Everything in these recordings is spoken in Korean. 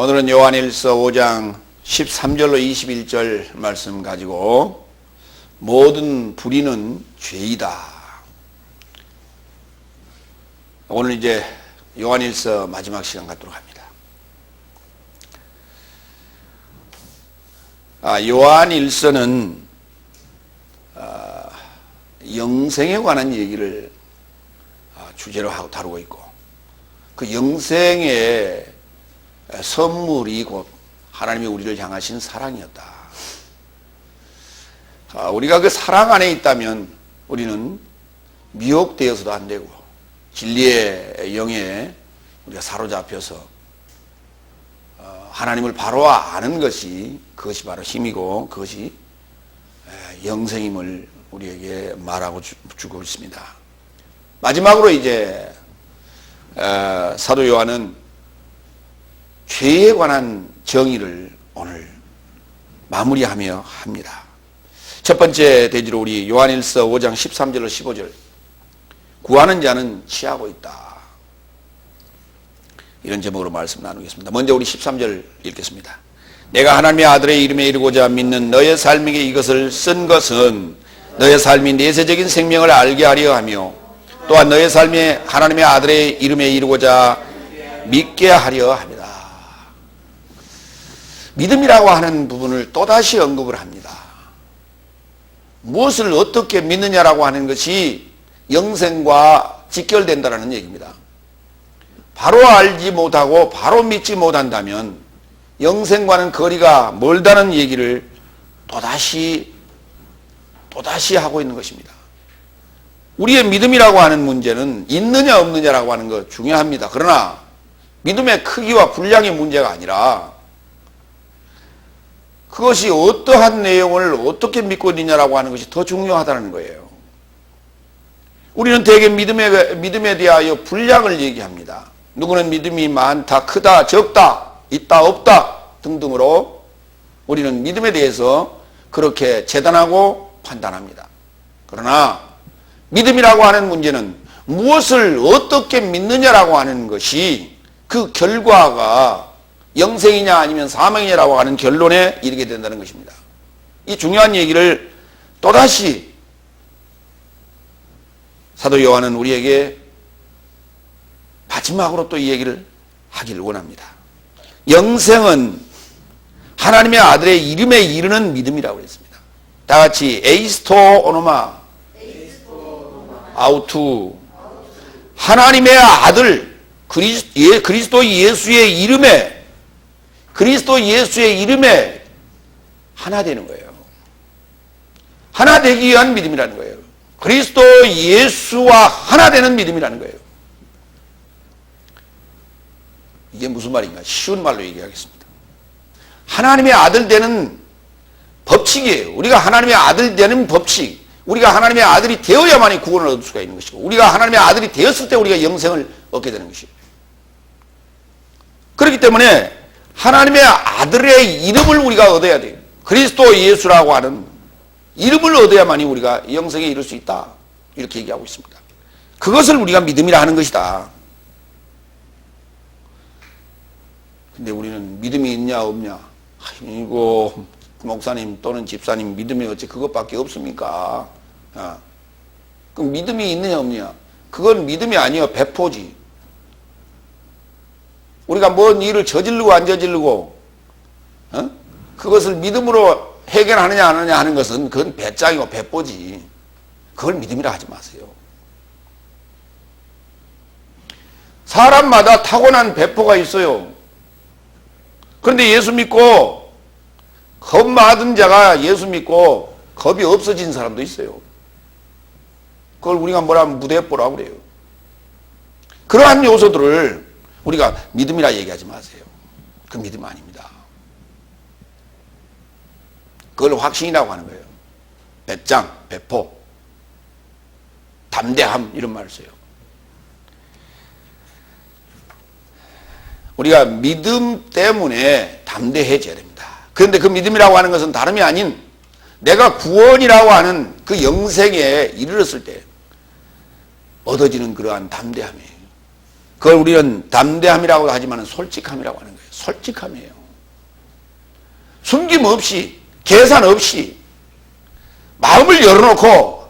오늘은 요한일서 5장 13절로 21절 말씀 가지고 모든 불의는 죄이다. 오늘 이제 요한일서 마지막 시간 갖도록 합니다. 요한일서는 영생에 관한 얘기를 주제로 하고 다루고 있고, 그 영생의 선물이 곧 하나님이 우리를 향하신 사랑이었다. 우리가 그 사랑 안에 있다면 우리는 미혹되어서도 안 되고 진리의 영에 우리가 사로잡혀서 하나님을 바로 아는 그것이 바로 힘이고 그것이 영생임을 우리에게 말하고 주고 있습니다. 마지막으로 이제 사도 요한은 죄에 관한 정의를 오늘 마무리하며 합니다. 첫 번째 대지로 우리 요한일서 5장 13절로 15절, 구하는 자는 취하고 있다, 이런 제목으로 말씀 나누겠습니다. 먼저 우리 13절 읽겠습니다. 내가 하나님의 아들의 이름에 이르고자 믿는 너의 삶에게 이것을 쓴 것은 너의 삶이 내세적인 생명을 알게 하려 하며 또한 너의 삶이 하나님의 아들의 이름에 이르고자 믿게 하려 합니다. 믿음이라고 하는 부분을 또다시 언급을 합니다. 무엇을 어떻게 믿느냐라고 하는 것이 영생과 직결된다는 얘기입니다. 바로 알지 못하고 바로 믿지 못한다면 영생과는 거리가 멀다는 얘기를 또다시 하고 있는 것입니다. 우리의 믿음이라고 하는 문제는 있느냐 없느냐라고 하는 것 중요합니다. 그러나 믿음의 크기와 분량의 문제가 아니라 그것이 어떠한 내용을 어떻게 믿고 있느냐라고 하는 것이 더 중요하다는 거예요. 우리는 대개 믿음에 대하여 분량을 얘기합니다. 누구는 믿음이 많다, 크다, 적다, 있다, 없다 등등으로 우리는 믿음에 대해서 그렇게 재단하고 판단합니다. 그러나 믿음이라고 하는 문제는 무엇을 어떻게 믿느냐라고 하는 것이 그 결과가 영생이냐 아니면 사망이냐라고 하는 결론에 이르게 된다는 것입니다. 이 중요한 얘기를 또다시 사도 요한은 우리에게 마지막으로 또 이 얘기를 하기를 원합니다. 영생은 하나님의 아들의 이름에 이르는 믿음이라고 했습니다. 다 같이 에이스토 오노마 아우투, 하나님의 아들 그리스도 예수의 이름에, 그리스도 예수의 이름에 하나 되는 거예요. 하나 되기 위한 믿음이라는 거예요. 그리스도 예수와 하나 되는 믿음이라는 거예요. 이게 무슨 말인가? 쉬운 말로 얘기하겠습니다. 하나님의 아들 되는 법칙이에요. 우리가 하나님의 아들 되는 법칙, 우리가 하나님의 아들이 되어야만이 구원을 얻을 수가 있는 것이고, 우리가 하나님의 아들이 되었을 때 우리가 영생을 얻게 되는 것이에요. 그렇기 때문에 하나님의 아들의 이름을 우리가 얻어야 돼요. 그리스도 예수라고 하는 이름을 얻어야만이 우리가 영생에 이룰 수 있다, 이렇게 얘기하고 있습니다. 그것을 우리가 믿음이라 하는 것이다. 근데 우리는 믿음이 있냐 없냐, 아이고 목사님 또는 집사님 믿음이 어째 그것밖에 없습니까? 그럼 믿음이 있느냐 없느냐, 그건 믿음이 아니요 배포지. 우리가 뭔 일을 저지르고 안 저지르고 그것을 믿음으로 해결하느냐 안 하느냐 하는 것은 그건 배짱이고 배포지. 그걸 믿음이라 하지 마세요. 사람마다 타고난 배포가 있어요. 그런데 예수 믿고 겁 많은 자가 예수 믿고 겁이 없어진 사람도 있어요. 그걸 우리가 뭐라 하면 무대뽀라고 그래요. 그러한 요소들을 우리가 믿음이라 얘기하지 마세요. 그 믿음 아닙니다. 그걸 확신이라고 하는 거예요. 배짱, 배포, 담대함, 이런 말을 써요. 우리가 믿음 때문에 담대해져야 됩니다. 그런데 그 믿음이라고 하는 것은 다름이 아닌 내가 구원이라고 하는 그 영생에 이르렀을 때 얻어지는 그러한 담대함이에요. 그걸 우리는 담대함이라고 하지만 솔직함이라고 하는 거예요. 솔직함이에요. 숨김 없이, 계산 없이 마음을 열어놓고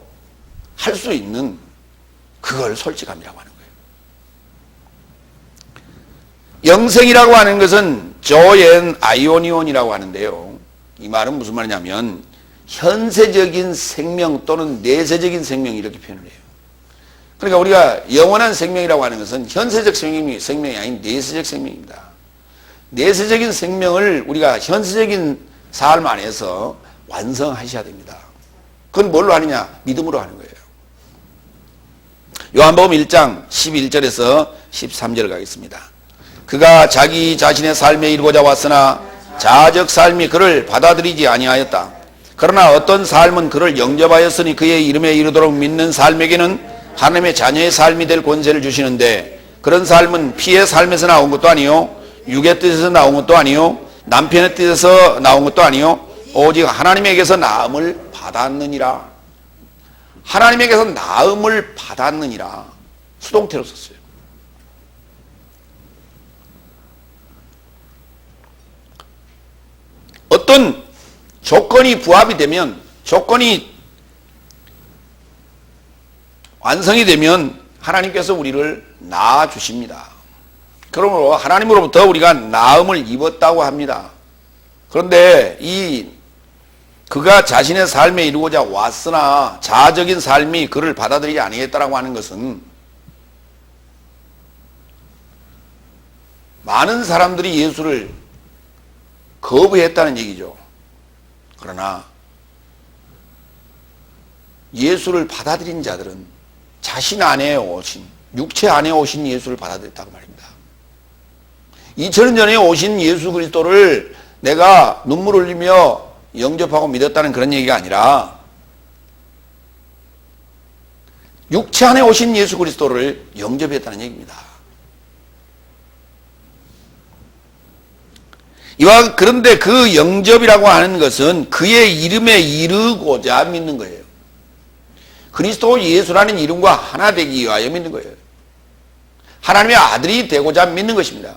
할 수 있는 그걸 솔직함이라고 하는 거예요. 영생이라고 하는 것은 조엔 아이오니온이라고 하는데요. 이 말은 무슨 말이냐면 현세적인 생명 또는 내세적인 생명 이렇게 표현을 해요. 그러니까 우리가 영원한 생명이라고 하는 것은 현세적 생명이 아닌 내세적 생명입니다. 내세적인 생명을 우리가 현세적인 삶 안에서 완성하셔야 됩니다. 그건 뭘로 하느냐? 믿음으로 하는 거예요. 요한복음 1장 11절에서 13절 가겠습니다. 그가 자기 자신의 삶에 이루고자 왔으나 자아적 삶이 그를 받아들이지 아니하였다. 그러나 어떤 삶은 그를 영접하였으니 그의 이름에 이르도록 믿는 삶에게는 하나님의 자녀의 삶이 될 권세를 주시는데, 그런 삶은 피의 삶에서 나온 것도 아니요 육의 뜻에서 나온 것도 아니요 남편의 뜻에서 나온 것도 아니요 오직 하나님에게서 나음을 받았느니라. 하나님에게서 나음을 받았느니라. 수동태로 썼어요. 어떤 조건이 부합이 되면, 조건이 완성이 되면 하나님께서 우리를 낳아주십니다. 그러므로 하나님으로부터 우리가 나음을 입었다고 합니다. 그런데 그가 자신의 삶에 이루고자 왔으나 자아적인 삶이 그를 받아들이지 아니했다라고 하는 것은 많은 사람들이 예수를 거부했다는 얘기죠. 그러나 예수를 받아들인 자들은 자신 안에 오신, 육체 안에 오신 예수를 받아들였다고 말입니다. 2000년 전에 오신 예수 그리스도를 내가 눈물 흘리며 영접하고 믿었다는 그런 얘기가 아니라 육체 안에 오신 예수 그리스도를 영접했다는 얘기입니다. 그런데 그 영접이라고 하는 것은 그의 이름에 이르고자 믿는 거예요. 그리스도 예수라는 이름과 하나 되기 위하여 믿는 거예요. 하나님의 아들이 되고자 믿는 것입니다.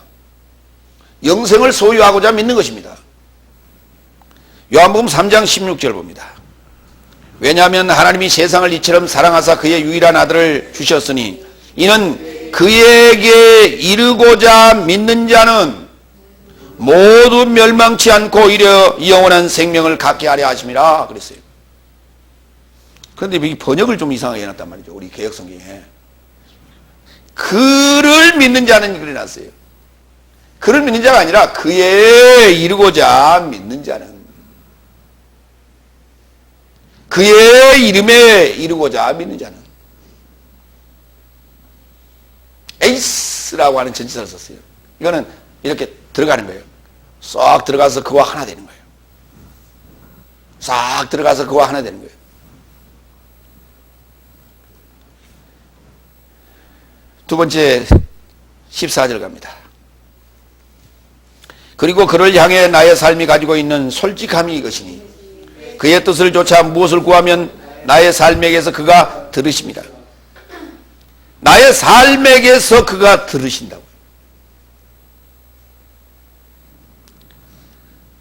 영생을 소유하고자 믿는 것입니다. 요한복음 3장 16절 봅니다. 왜냐하면 하나님이 세상을 이처럼 사랑하사 그의 유일한 아들을 주셨으니 이는 그에게 이르고자 믿는 자는 모두 멸망치 않고 오히려 영원한 생명을 갖게 하려 하심이라 그랬어요. 그런데 여기 번역을 좀 이상하게 해놨단 말이죠. 우리 개역성경에. 그를 믿는 자는 그래 놨어요. 그를 믿는 자가 아니라 그의 이르고자 믿는 자는, 그의 이름에 이르고자 믿는 자는, 에이스라고 하는 전치사를 썼어요. 이거는 이렇게 들어가는 거예요. 쏙 들어가서 그와 하나 되는 거예요. 싹 들어가서 그와 하나 되는 거예요. 두 번째 14절 갑니다. 그리고 그를 향해 나의 삶이 가지고 있는 솔직함이 이것이니 그의 뜻을 좇아 무엇을 구하면 나의 삶에게서 그가 들으십니다. 나의 삶에게서 그가 들으신다고.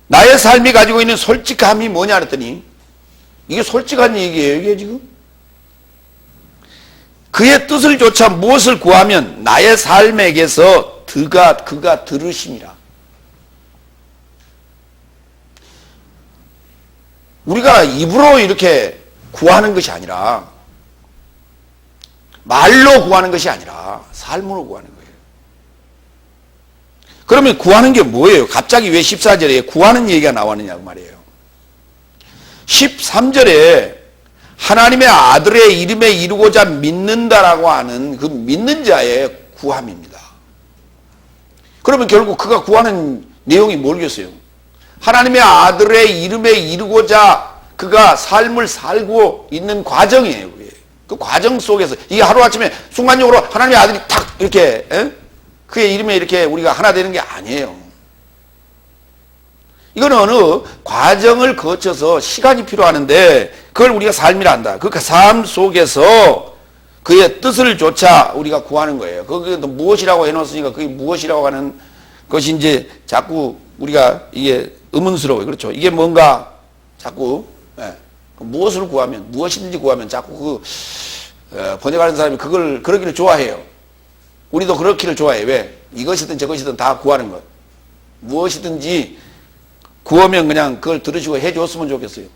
나의 삶이 가지고 있는 솔직함이 뭐냐 그랬더니 이게 솔직한 얘기예요. 이게 지금 그의 뜻을 좇아 무엇을 구하면 나의 삶에게서 그가 들으심이라. 우리가 입으로 이렇게 구하는 것이 아니라, 말로 구하는 것이 아니라 삶으로 구하는 거예요. 그러면 구하는 게 뭐예요? 갑자기 왜 14절에 구하는 얘기가 나왔느냐고 말이에요. 13절에 하나님의 아들의 이름에 이루고자 믿는다라고 하는 그 믿는 자의 구함입니다. 그러면 결국 그가 구하는 내용이 뭘겠어요? 하나님의 아들의 이름에 이루고자 그가 삶을 살고 있는 과정이에요. 그게. 그 과정 속에서 이게 하루아침에 순간적으로 하나님의 아들이 탁 이렇게 그의 이름에 이렇게 우리가 하나 되는 게 아니에요. 이거는 어느 과정을 거쳐서 시간이 필요하는데 그걸 우리가 삶이라 한다. 그 삶 속에서 그의 뜻을 조차 우리가 구하는 거예요. 거기에 또 무엇이라고 해놓았으니까 그게 무엇이라고 하는 것이 이제 자꾸 우리가 이게 의문스러워요. 그렇죠. 이게 뭔가 자꾸, 예. 무엇을 구하면, 무엇이든지 구하면 자꾸 번역하는 사람이 그러기를 좋아해요. 우리도 그렇기를 좋아해요. 왜? 이것이든 저것이든 다 구하는 것. 무엇이든지 구하면 그냥 그걸 들으시고 해 줬으면 좋겠어요.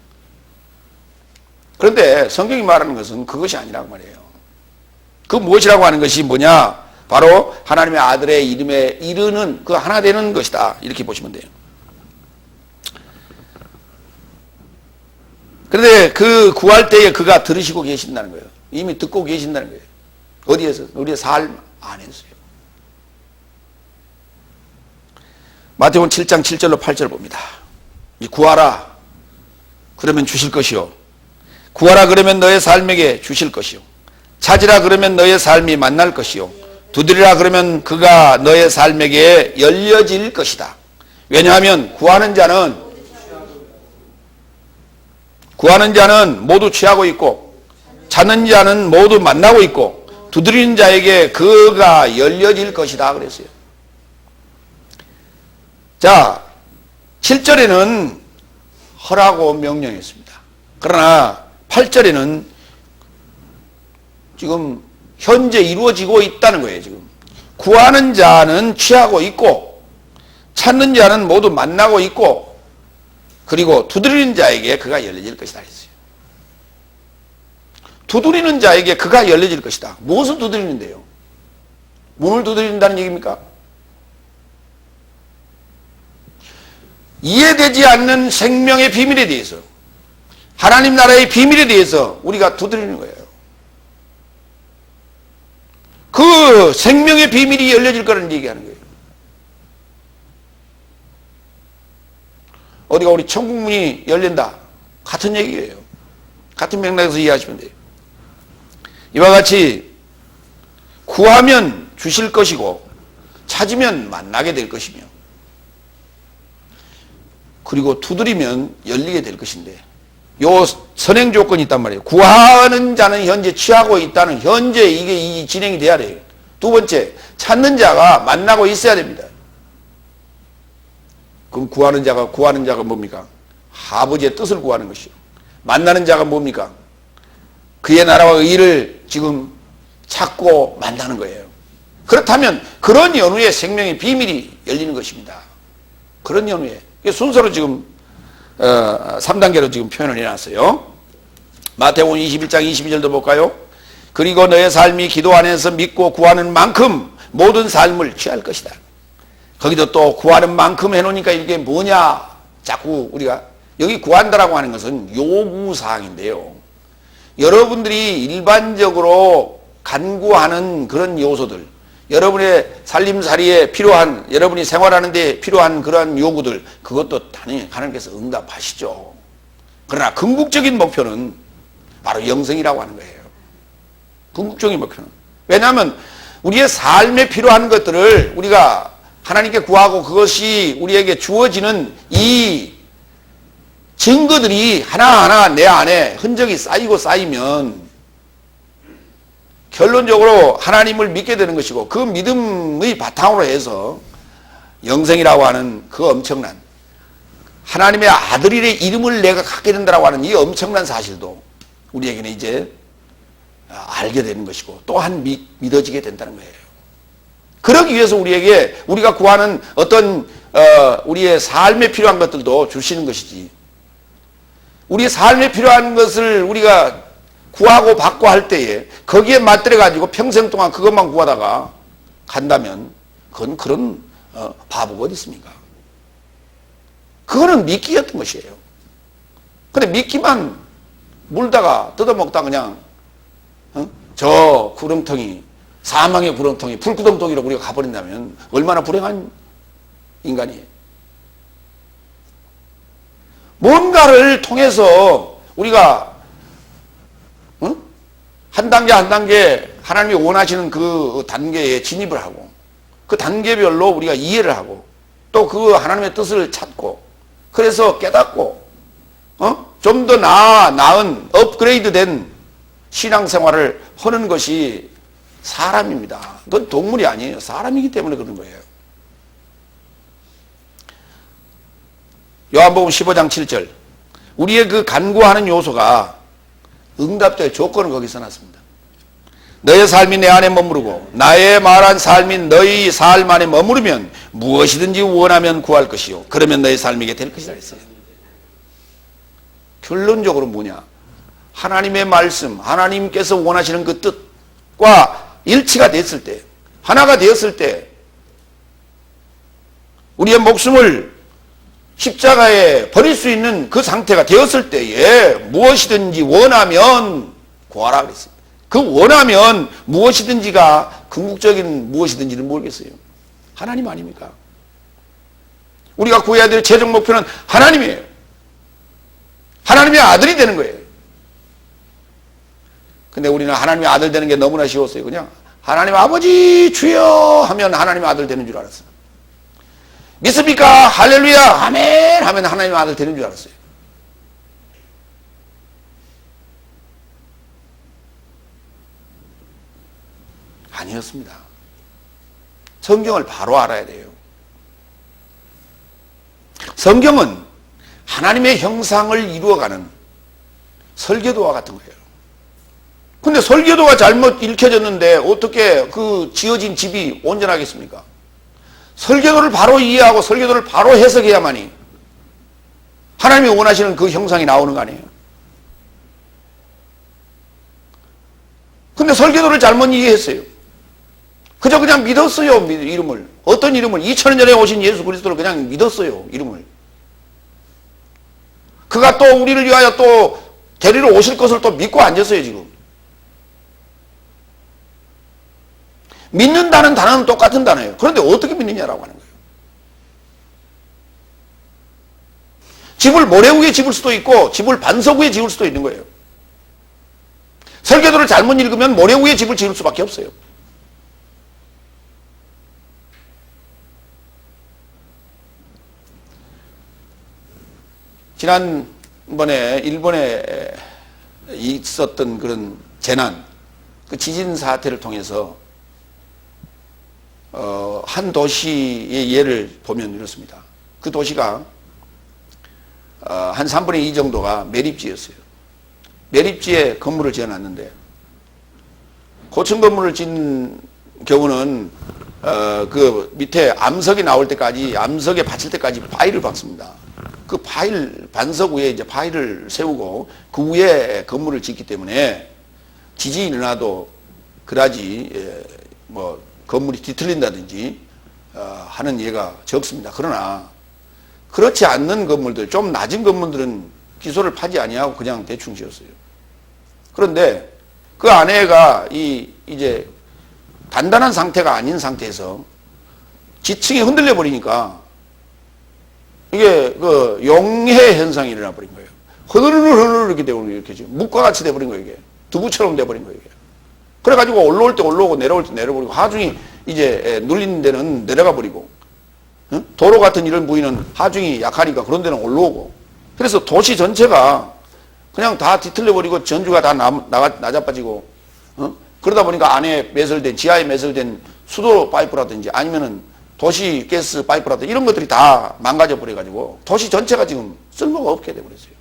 그런데 성경이 말하는 것은 그것이 아니라고 말이에요. 그 무엇이라고 하는 것이 뭐냐? 바로 하나님의 아들의 이름에 이르는 그 하나 되는 것이다. 이렇게 보시면 돼요. 그런데 그 구할 때에 그가 들으시고 계신다는 거예요. 이미 듣고 계신다는 거예요. 어디에서? 우리의 삶 안에서요. 마태복음 7장 7절로 8절 봅니다. 구하라 그러면 주실 것이요. 구하라 그러면 너의 삶에게 주실 것이요. 찾으라 그러면 너의 삶이 만날 것이요. 두드리라 그러면 그가 너의 삶에게 열려질 것이다. 왜냐하면 구하는 자는 모두 취하고 있고 찾는 자는 모두 만나고 있고 두드리는 자에게 그가 열려질 것이다 그랬어요. 자, 7절에는 허라고 명령했습니다. 그러나 8절에는 지금 현재 이루어지고 있다는 거예요. 지금 구하는 자는 취하고 있고 찾는 자는 모두 만나고 있고 그리고 두드리는 자에게 그가 열려질 것이다 했어요. 두드리는 자에게 그가 열려질 것이다. 무엇을 두드리는데요? 문을 두드린다는 얘기입니까? 이해되지 않는 생명의 비밀에 대해서 하나님 나라의 비밀에 대해서 우리가 두드리는 거예요. 그 생명의 비밀이 열려질 거라는 얘기하는 거예요. 어디가 우리 천국문이 열린다. 같은 얘기예요. 같은 맥락에서 이해하시면 돼요. 이와 같이 구하면 주실 것이고 찾으면 만나게 될 것이며 그리고 두드리면 열리게 될 것인데 요 선행 조건이 있단 말이에요. 구하는 자는 현재 취하고 있다는 현재 이게 진행이 돼야 돼요. 두 번째, 찾는 자가 만나고 있어야 됩니다. 그럼 구하는 자가 뭡니까? 아버지의 뜻을 구하는 것이요. 만나는 자가 뭡니까? 그의 나라와 의를 지금 찾고 만나는 거예요. 그렇다면 그런 연후에 생명의 비밀이 열리는 것입니다. 그런 연후에. 순서로 지금 3단계로 지금 표현을 해놨어요. 마태복음 21장 22절도 볼까요? 그리고 너의 삶이 기도 안에서 믿고 구하는 만큼 모든 삶을 취할 것이다. 거기도 또 구하는 만큼 해놓으니까 이게 뭐냐? 자꾸 우리가 여기 구한다라고 하는 것은 요구사항인데요. 여러분들이 일반적으로 간구하는 그런 요소들, 여러분의 살림살이에 필요한, 여러분이 생활하는 데 필요한 그러한 요구들, 그것도 당연히 하나님께서 응답하시죠. 그러나 궁극적인 목표는 바로 영생이라고 하는 거예요. 궁극적인 목표는. 왜냐하면 우리의 삶에 필요한 것들을 우리가 하나님께 구하고 그것이 우리에게 주어지는 이 증거들이 하나하나 내 안에 흔적이 쌓이면 결론적으로 하나님을 믿게 되는 것이고 그 믿음의 바탕으로 해서 영생이라고 하는 그 엄청난 하나님의 아들의 이름을 내가 갖게 된다고 하는 이 엄청난 사실도 우리에게는 이제 알게 되는 것이고 또한 믿어지게 된다는 거예요. 그러기 위해서 우리에게 우리가 구하는 어떤 우리의 삶에 필요한 것들도 주시는 것이지, 우리의 삶에 필요한 것을 우리가 구하고 받고 할 때에 거기에 맞들여 가지고 평생 동안 그것만 구하다가 간다면 그건 그런 바보가 어디 있습니까? 그거는 미끼였던 것이에요. 근데 미끼만 물다가 뜯어먹다 그냥 저 구렁텅이, 사망의 구렁텅이, 불구덩텅이로 우리가 가버린다면 얼마나 불행한 인간이에요. 뭔가를 통해서 우리가 한 단계 한 단계 하나님이 원하시는 그 단계에 진입을 하고 그 단계별로 우리가 이해를 하고 또 그 하나님의 뜻을 찾고 그래서 깨닫고 좀 더 나은 업그레이드 된 신앙생활을 하는 것이 사람입니다. 그건 동물이 아니에요. 사람이기 때문에 그런 거예요. 요한복음 15장 7절. 우리의 그 간구하는 요소가 응답될 조건을 거기서 놨습니다. 너의 삶이 내 안에 머무르고 나의 말한 삶이 너희 삶 안에 머무르면 무엇이든지 원하면 구할 것이요 그러면 너의 삶이게 될 것이라 했어요. 결론적으로 뭐냐? 하나님의 말씀, 하나님께서 원하시는 그 뜻과 일치가 됐을 때, 하나가 되었을 때, 우리의 목숨을 십자가에 버릴 수 있는 그 상태가 되었을 때에 무엇이든지 원하면 구하라 그랬어요. 그 원하면 무엇이든지가 궁극적인 무엇이든지는 모르겠어요. 하나님 아닙니까? 우리가 구해야 될 최종 목표는 하나님이에요. 하나님의 아들이 되는 거예요. 근데 우리는 하나님의 아들 되는 게 너무나 쉬웠어요. 그냥 하나님 아버지 주여 하면 하나님의 아들 되는 줄 알았어요. 믿습니까? 할렐루야 아멘 하면 하나님의 아들 되는 줄 알았어요. 아니었습니다. 성경을 바로 알아야 돼요. 성경은 하나님의 형상을 이루어가는 설계도와 같은 거예요. 근데 설계도가 잘못 읽혀졌는데 어떻게 그 지어진 집이 온전하겠습니까? 설계도를 바로 이해하고 설계도를 바로 해석해야만이 하나님이 원하시는 그 형상이 나오는 거 아니에요? 근데 설계도를 잘못 이해했어요. 그냥 믿었어요. 이름을. 어떤 이름을? 2000년 전에 오신 예수 그리스도를 그냥 믿었어요. 이름을. 그가 또 우리를 위하여 또 데리러 오실 것을 또 믿고 앉았어요. 지금. 믿는다는 단어는 똑같은 단어예요. 그런데 어떻게 믿느냐라고 하는 거예요. 집을 모래 위에 집을 수도 있고 집을 반석 위에 지을 수도 있는 거예요. 설계도를 잘못 읽으면 모래 위에 집을 지을 수밖에 없어요. 지난번에 일본에 있었던 그런 재난, 그 지진 사태를 통해서 한 도시의 예를 보면 이렇습니다. 그 도시가 한 3분의 2 정도가 매립지였어요. 매립지에 건물을 지어놨는데 고층 건물을 짓는 경우는 그 밑에 암석이 나올 때까지, 암석에 받칠 때까지 파일을 박습니다. 그 파일, 반석 위에 이제 파일을 세우고 그 위에 건물을 짓기 때문에 지진이 일어나도 그다지 뭐 건물이 뒤틀린다든지 하는 예가 적습니다. 그러나 그렇지 않는 건물들, 좀 낮은 건물들은 기소를 파지 아니하고 그냥 대충 지었어요. 그런데 그 안에가 이제 단단한 상태가 아닌 상태에서 지층이 흔들려 버리니까 이게 그 용해 현상이 일어나 버린 거예요. 흐르르 이렇게 되고 이렇게 지금 묵과 같이 돼 버린 거예요. 이게 두부처럼 돼 버린 거예요. 이게. 그래가지고 올라올 때 올라오고 내려올 때 내려버리고 하중이 이제 눌리는 데는 내려가 버리고, 도로 같은 이런 부위는 하중이 약하니까 그런 데는 올라오고, 그래서 도시 전체가 그냥 다 뒤틀려 버리고 전주가 다 낮아빠지고, 그러다 보니까 안에 매설된, 지하에 매설된 수도 파이프라든지 아니면은 도시 가스 파이프라든지 이런 것들이 다 망가져 버려가지고 도시 전체가 지금 쓸모가 없게 돼버렸어요.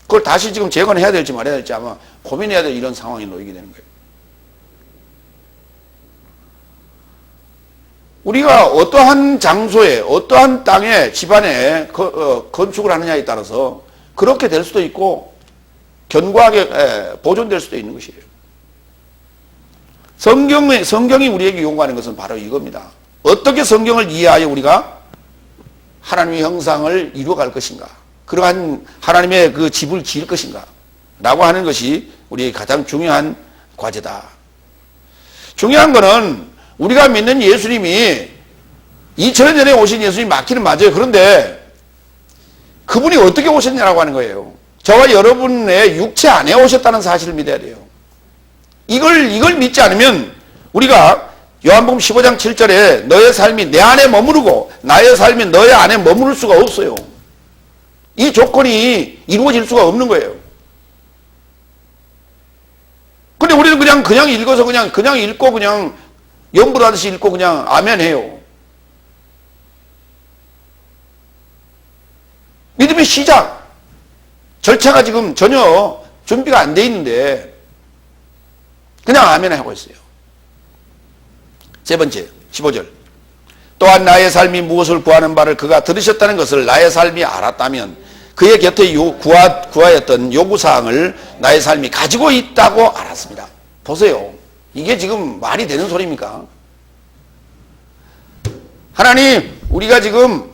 그걸 다시 지금 재건해야 될지 말아야 될지 아마 고민해야 될 이런 상황에 놓이게 되는 거예요. 우리가 어떠한 장소에, 어떠한 땅에, 집안에 건축을 하느냐에 따라서 그렇게 될 수도 있고 견고하게 보존될 수도 있는 것이에요. 성경이 우리에게 요구하는 것은 바로 이겁니다. 어떻게 성경을 이해하여 우리가 하나님의 형상을 이루어갈 것인가, 그러한 하나님의 그 집을 지을 것인가 라고 하는 것이 우리의 가장 중요한 과제다. 중요한 거는 우리가 믿는 예수님이 2000년 전에 오신 예수님이 맞기는 맞아요. 그런데 그분이 어떻게 오셨냐라고 하는 거예요. 저와 여러분의 육체 안에 오셨다는 사실을 믿어야 돼요. 이걸 믿지 않으면 우리가 요한복음 15장 7절에 너의 삶이 내 안에 머무르고 나의 삶이 너의 안에 머무를 수가 없어요. 이 조건이 이루어질 수가 없는 거예요. 그냥 읽어서 그냥 읽고 그냥 염불하듯이 읽고 그냥 아멘 해요. 믿음의 시작. 절차가 지금 전혀 준비가 안 돼 있는데 그냥 아멘 하고 있어요. 세 번째, 15절. 또한 나의 삶이 무엇을 구하는 바를 그가 들으셨다는 것을 나의 삶이 알았다면 그의 곁에 구하였던 요구사항을 나의 삶이 가지고 있다고 알았습니다. 보세요. 이게 지금 말이 되는 소리입니까? 하나님, 우리가 지금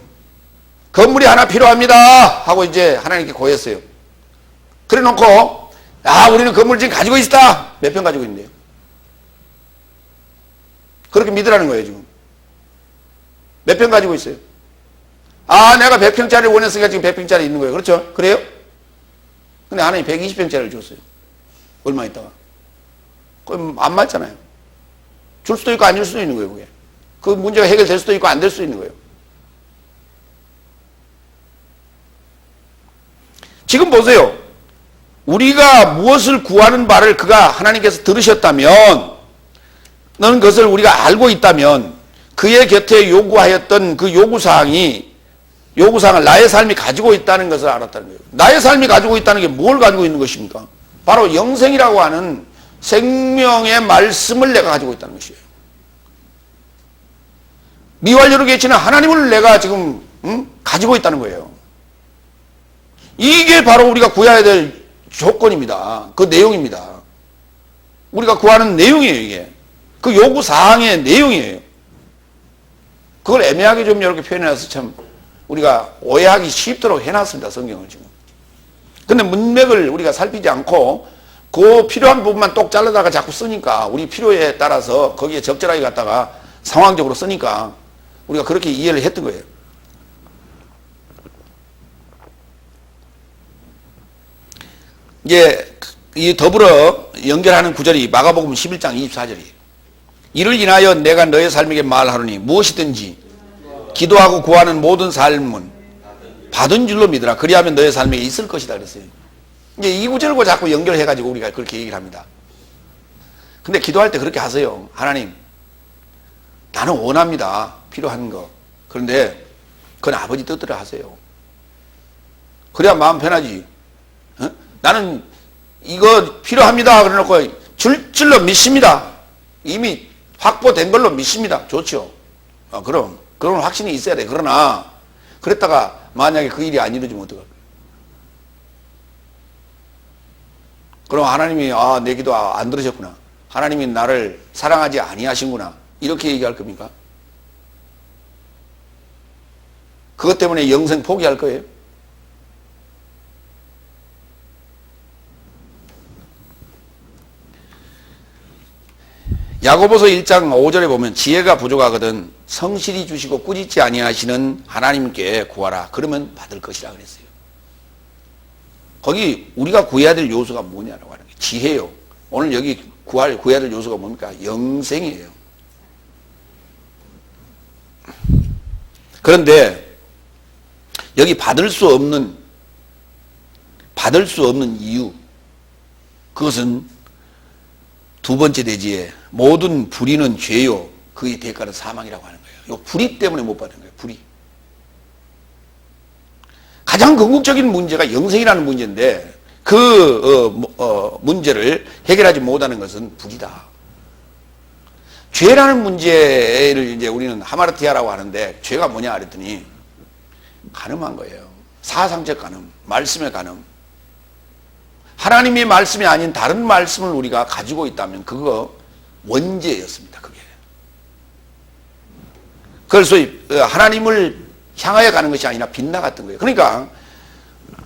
건물이 하나 필요합니다 하고 이제 하나님께 고했어요. 그래 놓고 우리는 건물 지금 가지고 있다. 몇 평 가지고 있는데요? 그렇게 믿으라는 거예요. 지금 몇 평 가지고 있어요? 내가 100평짜리를 원했으니까 지금 100평짜리 있는 거예요. 그렇죠? 그래요? 근데 하나님 120평짜리를 줬어요. 얼마 있다가. 그럼 안 맞잖아요. 줄 수도 있고 안 줄 수도 있는 거예요. 그게. 그 문제가 해결될 수도 있고 안 될 수도 있는 거예요. 지금 보세요. 우리가 무엇을 구하는 바를 그가 하나님께서 들으셨다면, 너는 그것을 우리가 알고 있다면 그의 곁에 요구하였던 그 요구사항을 나의 삶이 가지고 있다는 것을 알았다는 거예요. 나의 삶이 가지고 있다는 게 뭘 가지고 있는 것입니까? 바로 영생이라고 하는 생명의 말씀을 내가 가지고 있다는 것이에요. 미완료로 계시는 하나님을 내가 지금 가지고 있다는 거예요. 이게 바로 우리가 구해야 될 조건입니다. 그 내용입니다. 우리가 구하는 내용이에요. 이게 그 요구사항의 내용이에요. 그걸 애매하게 좀 이렇게 표현해서 참 우리가 오해하기 쉽도록 해놨습니다. 성경을 지금. 근데 문맥을 우리가 살피지 않고 그 필요한 부분만 똑 잘라다가 자꾸 쓰니까 우리 필요에 따라서 거기에 적절하게 갖다가 상황적으로 쓰니까 우리가 그렇게 이해를 했던 거예요. 이제 이 더불어 연결하는 구절이 마가복음 11장 24절이에요. 이를 인하여 내가 너의 삶에게 말하노니 무엇이든지 기도하고 구하는 모든 삶은 받은 줄로 믿으라. 그리하면 너의 삶에 있을 것이다 그랬어요. 이제 이 구절과 자꾸 연결해가지고 우리가 그렇게 얘기를 합니다. 근데 기도할 때 그렇게 하세요. 하나님, 나는 원합니다. 필요한 거. 그런데 그건 아버지 뜻대로 하세요. 그래야 마음 편하지. 나는 이거 필요합니다. 그래 놓고 줄로 믿습니다. 이미 확보된 걸로 믿습니다. 좋죠. 그럼 그런 확신이 있어야 돼. 그러나 그랬다가 만약에 그 일이 안 이루어지면 어떡할까? 그럼 하나님이 내 기도 안 들으셨구나. 하나님이 나를 사랑하지 아니하신구나. 이렇게 얘기할 겁니까? 그것 때문에 영생 포기할 거예요? 야고보서 1장 5절에 보면 지혜가 부족하거든 성실히 주시고 꾸짖지 아니하시는 하나님께 구하라. 그러면 받을 것이라 그랬어요. 거기 우리가 구해야 될 요소가 뭐냐라고 하는 게 지혜요. 오늘 여기 구해야 될 요소가 뭡니까? 영생이에요. 그런데 여기 받을 수 없는 이유, 그것은 두 번째 대지에 모든 불의는 죄요 그의 대가는 사망이라고 하는 거예요. 이 불의 때문에 못 받는 거예요. 불의. 가장 궁극적인 문제가 영생이라는 문제인데 그 문제를 해결하지 못하는 것은 불의다. 죄라는 문제를 이제 우리는 하마르티아라고 하는데 죄가 뭐냐 그랬더니 간음한 거예요. 사상적 간음, 말씀의 간음. 하나님의 말씀이 아닌 다른 말씀을 우리가 가지고 있다면 그거 원죄였습니다. 그게. 그래서 하나님을 향하여 가는 것이 아니라 빗나갔던 거예요. 그러니까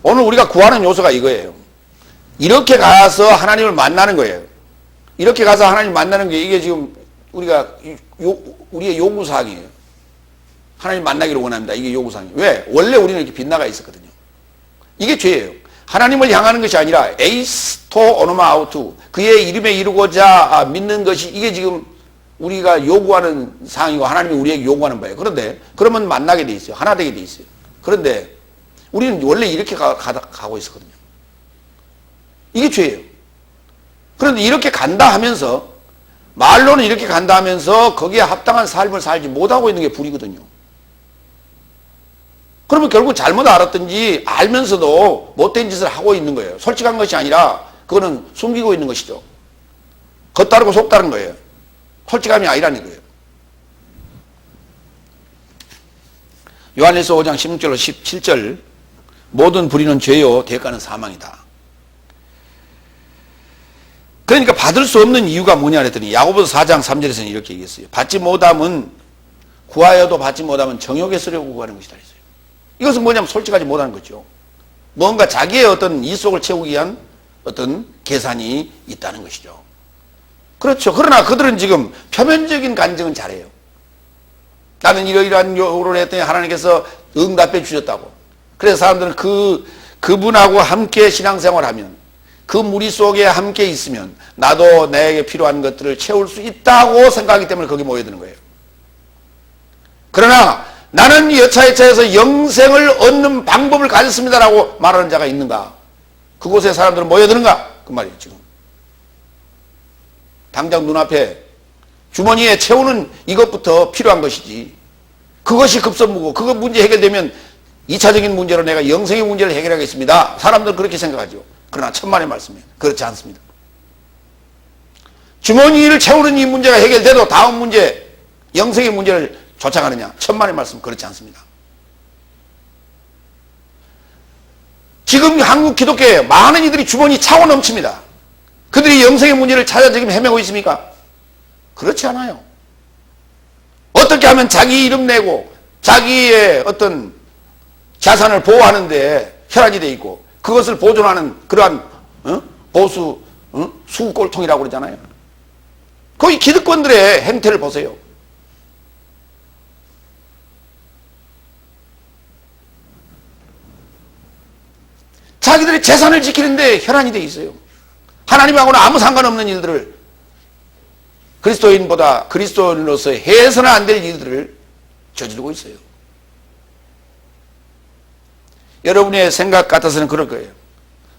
오늘 우리가 구하는 요소가 이거예요. 이렇게 가서 하나님을 만나는 거예요. 이렇게 가서 하나님 만나는 게 이게 지금 우리의 요구사항이에요. 하나님 만나기를 원합니다. 이게 요구사항이에요. 왜? 원래 우리는 이렇게 빗나가 있었거든요. 이게 죄예요. 하나님을 향하는 것이 아니라 에이스토 오노마 아우투 그의 이름에 이루고자 믿는 것이 이게 지금 우리가 요구하는 사항이고 하나님이 우리에게 요구하는 바예요. 그런데 그러면 만나게 돼 있어요. 하나 되게 돼 있어요. 그런데 우리는 원래 이렇게 가고 있었거든요. 이게 죄예요. 그런데 이렇게 간다 하면서, 말로는 이렇게 간다 하면서 거기에 합당한 삶을 살지 못하고 있는 게 불이거든요. 그러면 결국 잘못 알았든지 알면서도 못된 짓을 하고 있는 거예요. 솔직한 것이 아니라 그거는 숨기고 있는 것이죠. 겉다르고 속다른 거예요. 솔직함이 아니라는 거예요. 요한일서 5장 16절로 17절, 모든 불의는 죄요 대가는 사망이다. 그러니까 받을 수 없는 이유가 뭐냐 그랬더니 야고보서 4장 3절에서는 이렇게 얘기했어요. 받지 못함은, 구하여도 받지 못하면 정욕에 쓰려고 구하는 것이다 했어요. 이것은 뭐냐면 솔직하지 못하는 거죠. 뭔가 자기의 어떤 이속을 채우기 위한 어떤 계산이 있다는 것이죠. 그렇죠. 그러나 그들은 지금 표면적인 간증은 잘해요. 나는 이러이러한 요구를 했더니 하나님께서 응답해 주셨다고. 그래서 사람들은 그분하고 함께 신앙생활하면, 그 무리 속에 함께 있으면 나도 내게 필요한 것들을 채울 수 있다고 생각하기 때문에 거기 모여드는 거예요. 그러나 나는 여차여차해서 영생을 얻는 방법을 가졌습니다라고 말하는 자가 있는가? 그곳에 사람들은 모여드는가? 그 말이에요. 지금 당장 눈앞에 주머니에 채우는 이것부터 필요한 것이지, 그것이 급선무고 그거 문제 해결되면 2차적인 문제로 내가 영생의 문제를 해결하겠습니다. 사람들은 그렇게 생각하죠. 그러나 천만의 말씀이에요. 그렇지 않습니다. 주머니를 채우는 이 문제가 해결돼도 다음 문제, 영생의 문제를 쫓아가느냐? 천만의 말씀, 그렇지 않습니다. 지금 한국 기독교에 많은 이들이 주머니 차고 넘칩니다. 그들이 영생의 문제를 찾아 지금 헤매고 있습니까? 그렇지 않아요. 어떻게 하면 자기 이름 내고 자기의 어떤 자산을 보호하는데 혈안이 돼 있고, 그것을 보존하는 그러한 보수 수꼴통이라고 그러잖아요. 거기 기득권들의 행태를 보세요. 자기들의 재산을 지키는데 혈안이 돼 있어요. 하나님하고는 아무 상관없는 일들을, 그리스도인보다 그리스도인으로서 해서는 안 될 일들을 저지르고 있어요. 여러분의 생각 같아서는 그럴 거예요.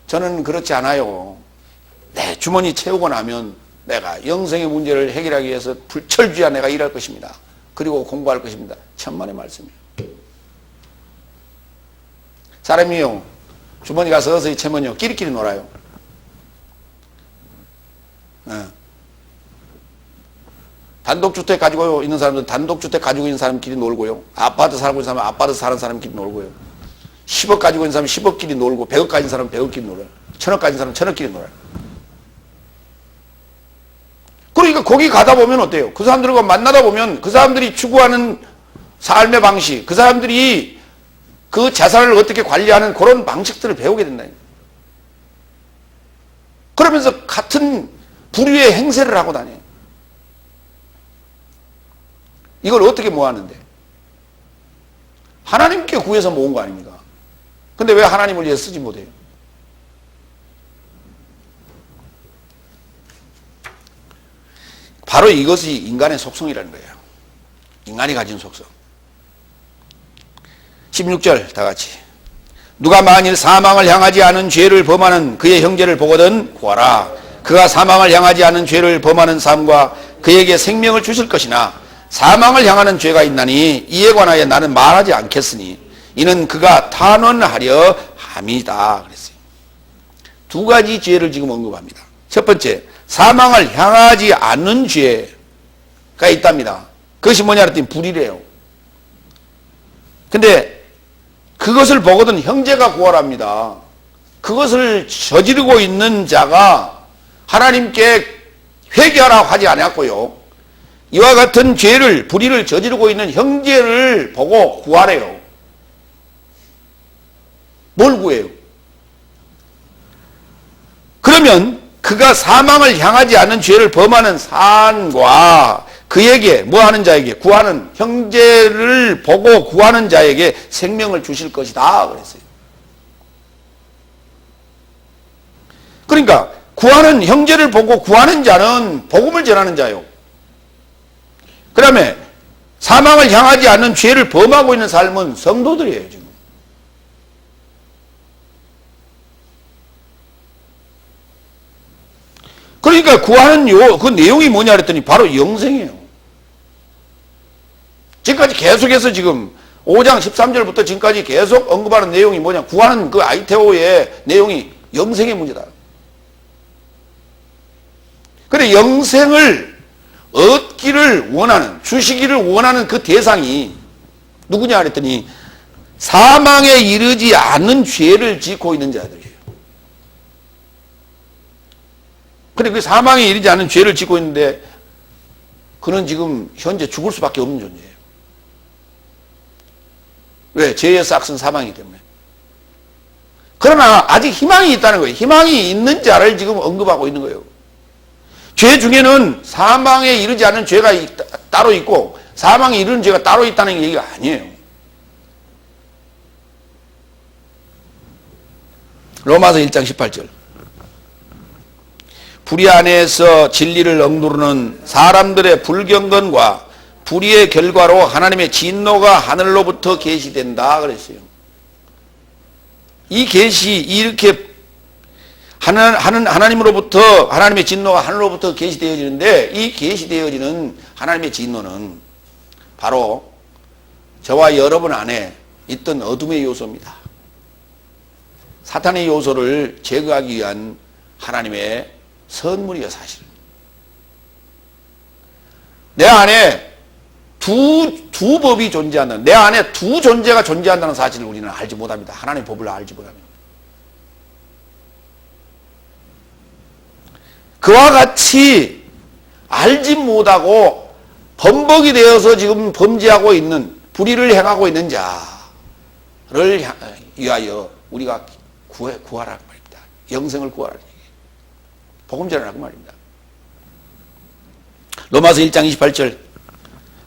저는 그렇지 않아요. 내 주머니 채우고 나면 내가 영생의 문제를 해결하기 위해서 불철주야 내가 일할 것입니다. 그리고 공부할 것입니다. 천만의 말씀이에요. 사람이요, 주머니가 서서히 채면요 끼리끼리 놀아요. 단독주택 가지고 있는 사람들은 단독주택 가지고 있는 사람끼리 놀고요. 아파트 살고 있는 사람은 아파트 사는 사람끼리 놀고요. 10억 가지고 있는 사람은 10억끼리 놀고, 100억 가진 사람은 100억끼리 놀아요. 1000억 가진 사람은 1000억끼리 놀아요. 그러니까 거기 가다 보면 어때요? 그 사람들과 만나다 보면 그 사람들이 추구하는 삶의 방식, 그 사람들이 그 자산을 어떻게 관리하는 그런 방식들을 배우게 된다. 그러면서 같은 불의의 행세를 하고 다녀요. 이걸 어떻게 모았는데? 하나님께 구해서 모은 거 아닙니까? 근데 왜 하나님을 위해 쓰지 못해요? 바로 이것이 인간의 속성이라는 거예요. 인간이 가진 속성. 16절 다 같이. 누가 만일 사망을 향하지 않은 죄를 범하는 그의 형제를 보거든 구하라. 그가 사망을 향하지 않은 죄를 범하는 사람과 그에게 생명을 주실 것이나 사망을 향하는 죄가 있나니 이에 관하여 나는 말하지 않겠으니 이는 그가 탄원하려 함이다 그랬어요. 두 가지 죄를 지금 언급합니다. 첫 번째, 사망을 향하지 않는 죄가 있답니다. 그것이 뭐냐 그랬더니 불의래요. 근데 그것을 보거든 형제가 구하랍니다. 그것을 저지르고 있는 자가 하나님께 회개하라고 하지 않았고요. 이와 같은 죄를, 불의를 저지르고 있는 형제를 보고 구하래요. 뭘 구해요? 그러면 그가 사망을 향하지 않는 죄를 범하는 사람과 그에게 뭐 하는 자에게, 구하는 형제를 보고 구하는 자에게 생명을 주실 것이다 그랬어요. 그러니까 구하는 형제를 보고 구하는 자는 복음을 전하는 자요. 그 다음에 사망을 향하지 않는 죄를 범하고 있는 삶은 성도들이에요. 지금 그러니까 구하는 그 내용이 뭐냐 그랬더니 바로 영생이에요. 지금까지 계속해서 지금 5장 13절부터 지금까지 계속 언급하는 내용이 뭐냐, 구하는 그 아이테오의 내용이 영생의 문제다. 그래, 영생을 얻기를 원하는, 주시기를 원하는 그 대상이 누구냐 그랬더니 사망에 이르지 않는 죄를 짓고 있는 자들이에요. 그래, 그 사망에 이르지 않는 죄를 짓고 있는데 그는 지금 현재 죽을 수밖에 없는 존재예요. 왜? 죄의 싹은 사망이기 때문에. 그러나 아직 희망이 있다는 거예요. 희망이 있는 자를 지금 언급하고 있는 거예요. 죄 중에는 사망에 이르지 않는 죄가 따로 있고 사망에 이르는 죄가 따로 있다는 얘기가 아니에요. 로마서 1장 18절. 불의 안에서 진리를 억누르는 사람들의 불경건과 불의의 결과로 하나님의 진노가 하늘로부터 계시된다 그랬어요. 이 계시, 이렇게 하나님으로부터, 하나님의 진노가 하늘로부터 계시되어지는데, 이 계시되어지는 하나님의 진노는 바로 저와 여러분 안에 있던 어둠의 요소입니다. 사탄의 요소를 제거하기 위한 하나님의 선물이야, 사실. 내 안에 두 법이 존재한다. 내 안에 두 존재가 존재한다는 사실을 우리는 알지 못합니다. 하나님의 법을 알지 못합니다. 그와 같이 알지 못하고 범벅이 되어서 지금 범죄하고 있는, 불의를 행하고 있는 자를 위하여 우리가 구하라고 말입니다. 영생을 구하라고. 복음 전하라고 말입니다. 로마서 1장 28절.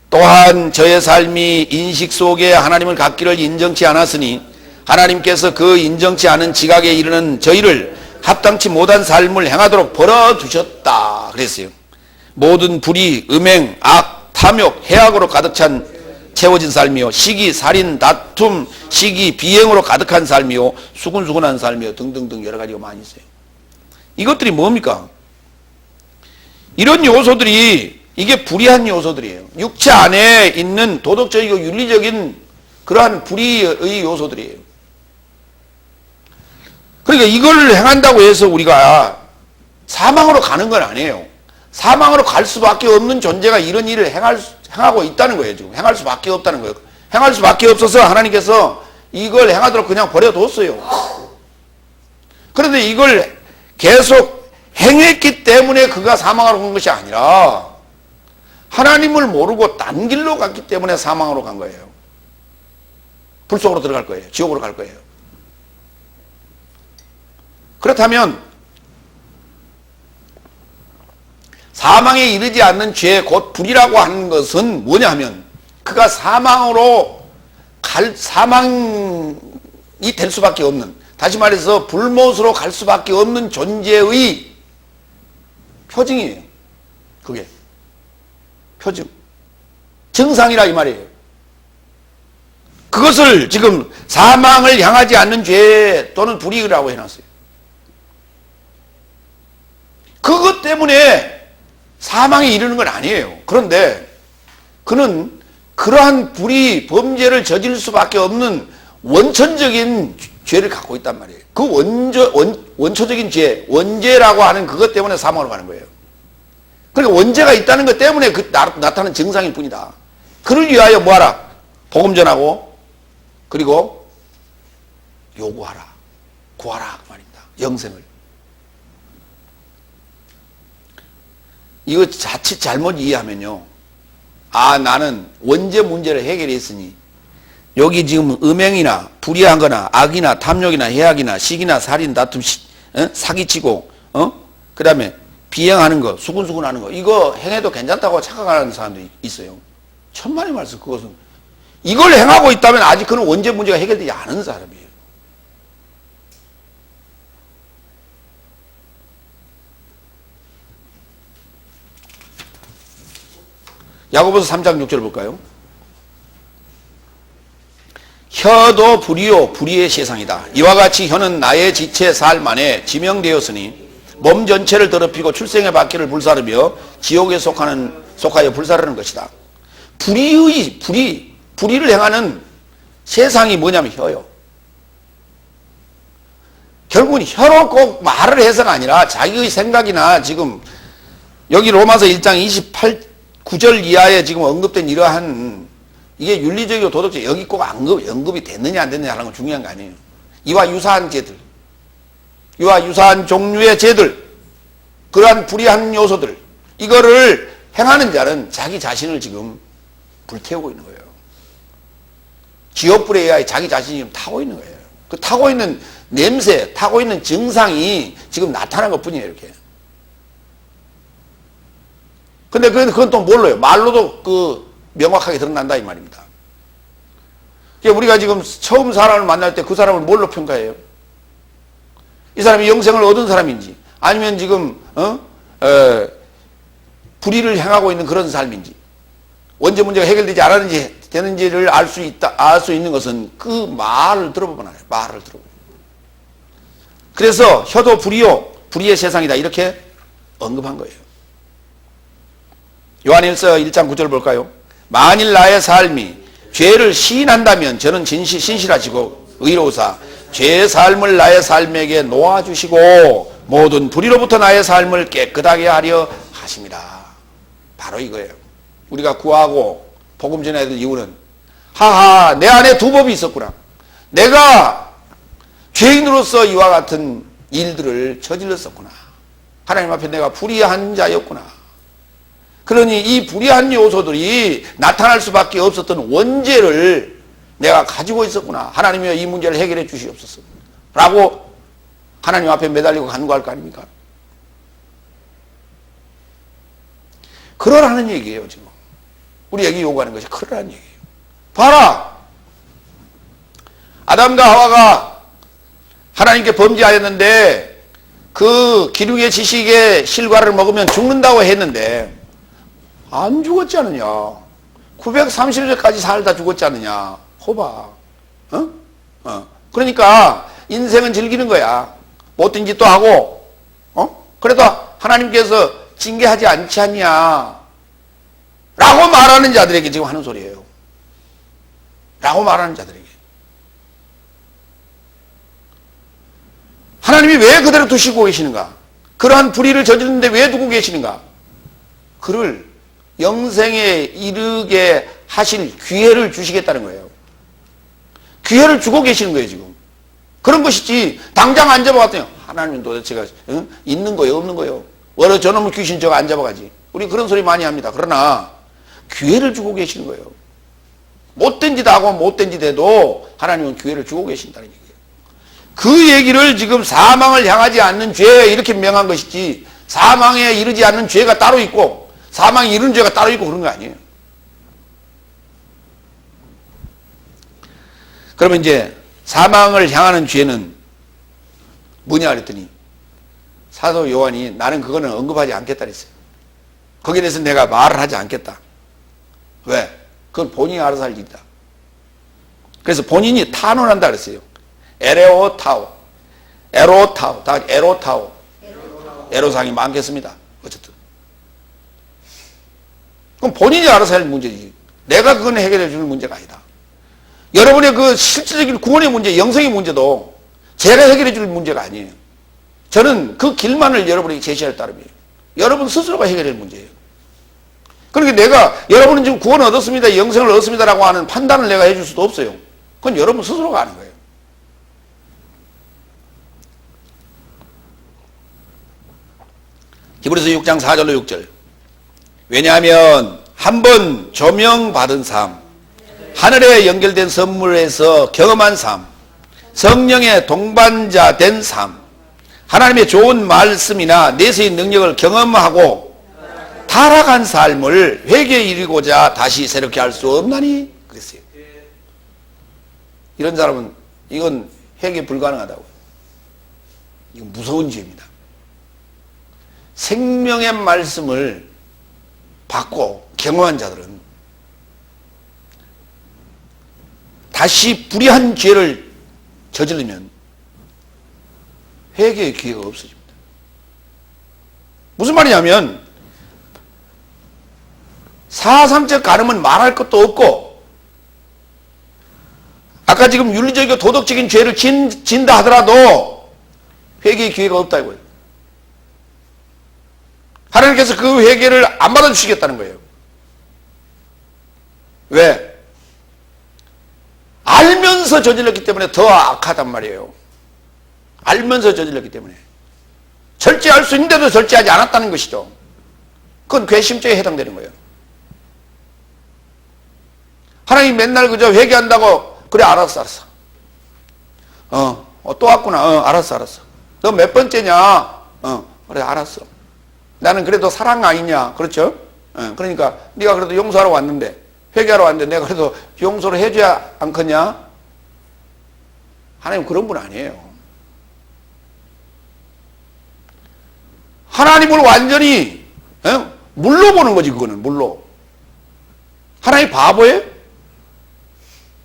또한 저의 삶이 인식 속에 하나님을 갖기를 인정치 않았으니 하나님께서 그 인정치 않은 지각에 이르는 저희를 합당치 못한 삶을 행하도록 벌어두셨다 그랬어요. 모든 불의, 음행, 악, 탐욕, 해악으로 가득 찬 채워진 삶이요, 시기, 살인, 다툼, 시기, 비행으로 가득한 삶이요, 수군수군한 삶이요, 등등등 여러 가지가 많이 있어요. 이것들이 뭡니까? 이런 요소들이, 이게 불의한 요소들이에요. 육체 안에 있는 도덕적이고 윤리적인 그러한 불의의 요소들이에요. 그러니까 이걸 행한다고 해서 우리가 사망으로 가는 건 아니에요. 사망으로 갈 수밖에 없는 존재가 이런 일을 행하고 있다는 거예요. 지금 행할 수밖에 없다는 거예요. 행할 수밖에 없어서 하나님께서 이걸 행하도록 그냥 버려뒀어요. 그런데 이걸 계속 행했기 때문에 그가 사망하러 간 것이 아니라 하나님을 모르고 딴 길로 갔기 때문에 사망으로 간 거예요. 불 속으로 들어갈 거예요. 지옥으로 갈 거예요. 그렇다면 사망에 이르지 않는 죄, 곧 불이라고 하는 것은 뭐냐 하면 그가 사망이 될 수밖에 없는, 다시 말해서 불못으로 갈 수밖에 없는 존재의 표징이에요. 그게 표징, 증상이라 이 말이에요. 그것을 지금 사망을 향하지 않는 죄 또는 불이라고 해놨어요. 그것 때문에 사망에 이르는 건 아니에요. 그런데 그는 그러한 불의, 범죄를 저질 수밖에 없는 원천적인 죄를 갖고 있단 말이에요. 그 원초적인 죄, 원죄라고 하는 그것 때문에 사망으로 가는 거예요. 그러니까 원죄가 있다는 것 때문에 나타나는 증상일 뿐이다. 그를 위하여 뭐하라? 복음 전하고, 그리고 요구하라, 구하라 그 말입니다. 영생을. 이거 자칫 잘못 이해하면요, 아, 나는 원죄 문제를 해결했으니 여기 지금 음행이나 불의한 거나 악이나 탐욕이나 해악이나 시기나 살인, 다툼, 사기치고, 그 다음에 비행하는 거, 수군수군하는 거, 이거 행해도 괜찮다고 착각하는 사람도 있어요. 천만의 말씀, 그것은 이걸 행하고 있다면 아직 그는 원죄 문제가 해결되지 않은 사람이에요. 야고보서 3장 6절 볼까요? 혀도 불의요 불의의 세상이다. 이와 같이 혀는 나의 지체 삶 안에 지명되었으니 몸 전체를 더럽히고 출생의 바퀴를 불사르며 지옥에 속하여 불사르는 것이다. 불의를 행하는 세상이 뭐냐면 혀요. 결국은 혀로 꼭 말을 해서가 아니라 자기의 생각이나 지금 여기 로마서 1장 9절 이하에 지금 언급된 이러한 이게 윤리적이고 도덕적 여기 꼭 언급이 됐느냐 안 됐느냐 하는 건 중요한 거 아니에요. 이와 유사한 죄들, 이와 유사한 종류의 죄들, 그러한 불의한 요소들, 이거를 행하는 자는 자기 자신을 지금 불태우고 있는 거예요. 지옥불에 의하여 자기 자신이 지금 타고 있는 거예요. 그 타고 있는 냄새, 타고 있는 증상이 지금 나타난 것 뿐이에요, 이렇게. 근데 그건 또 뭘로요? 말로도 명확하게 드러난다, 이 말입니다. 우리가 지금 처음 사람을 만날 때 그 사람을 뭘로 평가해요? 이 사람이 영생을 얻은 사람인지, 아니면 지금, 불의를 행하고 있는 그런 삶인지, 언제 문제가 해결되지 않았는지, 되는지를 알 수 있는 것은 그 말을 들어보면 알아요. 말을 들어보면. 그래서 혀도 불의의 세상이다. 이렇게 언급한 거예요. 요한일서 1장 9절 볼까요? 만일 나의 삶이 죄를 시인한다면 저는 신실하시고 의로우사 죄의 삶을 나의 삶에게 놓아주시고 모든 불의로부터 나의 삶을 깨끗하게 하려 하십니다. 바로 이거예요. 우리가 구하고 복음 전해야 될 이유는 하하 내 안에 두 법이 있었구나. 내가 죄인으로서 이와 같은 일들을 저질렀었구나. 하나님 앞에 내가 불의한 자였구나. 그러니 이 불의한 요소들이 나타날 수밖에 없었던 원죄를 내가 가지고 있었구나. 하나님이여 이 문제를 해결해 주시옵소서. 라고 하나님 앞에 매달리고 간구할 거 아닙니까? 그러라는 얘기예요, 지금. 우리에게 요구하는 것이 그러라는 얘기예요. 봐라! 아담과 하와가 하나님께 범죄하였는데 그 기둥의 지식의 실과를 먹으면 죽는다고 했는데 안 죽었지 않느냐. 930세까지 살다 죽었지 않느냐. 호봐. 그러니까 인생은 즐기는 거야. 못된 짓도 하고, 그래도 하나님께서 징계하지 않지 않냐. 라고 말하는 자들에게 지금 하는 소리예요. 라고 말하는 자들에게. 하나님이 왜 그대로 두시고 계시는가? 그러한 불의를 저지르는데 왜 두고 계시는가? 그를 영생에 이르게 하실 기회를 주시겠다는 거예요. 기회를 주고 계시는 거예요, 지금. 그런 것이지, 당장 안 잡아갔더니, 하나님은 도대체가, 있는 거예요, 없는 거예요? 원래 저놈의 귀신 저거 안 잡아가지. 우리 그런 소리 많이 합니다. 그러나, 기회를 주고 계시는 거예요. 못된 짓 하고 못된 짓 해도 하나님은 기회를 주고 계신다는 얘기예요. 그 얘기를 지금 사망을 향하지 않는 죄, 이렇게 명한 것이지, 사망에 이르지 않는 죄가 따로 있고, 사망에 이르는 죄가 따로 있고 그런 거 아니에요. 그러면 이제 사망을 향하는 죄는 뭐냐 그랬더니 사도 요한이 나는 그거는 언급하지 않겠다 그랬어요. 거기에 대해서 내가 말을 하지 않겠다. 왜? 그건 본인이 알아서 할 일이다. 그래서 본인이 탄원한다 그랬어요. 에로타오, 다 에로타오. 에로상이 많겠습니다. 어쨌든. 그럼 본인이 알아서 할 문제지. 내가 그건 해결해 주는 문제가 아니다. 여러분의 그 실질적인 구원의 문제, 영성의 문제도 제가 해결해 줄 문제가 아니에요. 저는 그 길만을 여러분에게 제시할 따름이에요. 여러분 스스로가 해결할 문제예요. 그러니까 내가 여러분은 지금 구원을 얻었습니다, 영생을 얻었습니다라고 하는 판단을 내가 해줄 수도 없어요. 그건 여러분 스스로가 하는 거예요. 히브리서 6장 4절로 6절. 왜냐하면 한 번 조명받은 삶, 하늘에 연결된 선물에서 경험한 삶, 성령의 동반자 된 삶, 하나님의 좋은 말씀이나 내세의 능력을 경험하고 타락한 삶을 회개에 이르고자 다시 새롭게 할 수 없나니 그랬어요. 이런 사람은 이건 회개 불가능하다고. 이건 무서운 죄입니다. 생명의 말씀을 받고 경험한 자들은 다시 불의한 죄를 저지르면 회개의 기회가 없어집니다. 말이냐면 사상적 간음은 말할 것도 없고 아까 지금 윤리적이고 도덕적인 죄를 진다 하더라도 회개의 기회가 없다 이거예요. 하나님께서 그 회개를 안 받아주시겠다는 거예요. 왜? 알면서 저질렀기 때문에 더 악하단 말이에요. 알면서 저질렀기 때문에. 절제할 수 있는데도 절제하지 않았다는 것이죠. 그건 괘씸죄에 해당되는 거예요. 하나님 맨날 그저 회개한다고 그래 알았어. 또 왔구나. 알았어. 너 몇 번째냐? 그래 알았어. 나는 그래도 사랑 아니냐? 그렇죠? 그러니까 네가 그래도 용서하러 왔는데 회개하러 왔는데 내가 그래도 용서를 해줘야 않겠냐? 하나님 그런 분 아니에요. 하나님을 완전히 물로 보는 거지. 그거는 물로. 하나님 바보예요?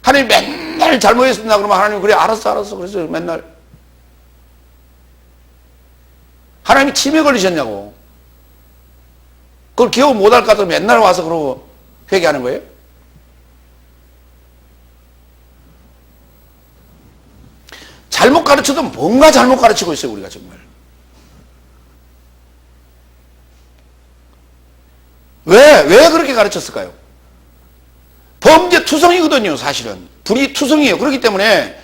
하나님 맨날 잘못했습니다. 그러면 하나님 그래 알았어. 그래서 맨날 하나님이 치매 걸리셨냐고. 그걸 기억 못할 것 같아서 맨날 와서 그러고 회개하는 거예요? 잘못 가르쳐도 뭔가 잘못 가르치고 있어요. 우리가 정말. 왜 그렇게 가르쳤을까요? 범죄 투성이거든요. 사실은 불이 투성이에요. 그렇기 때문에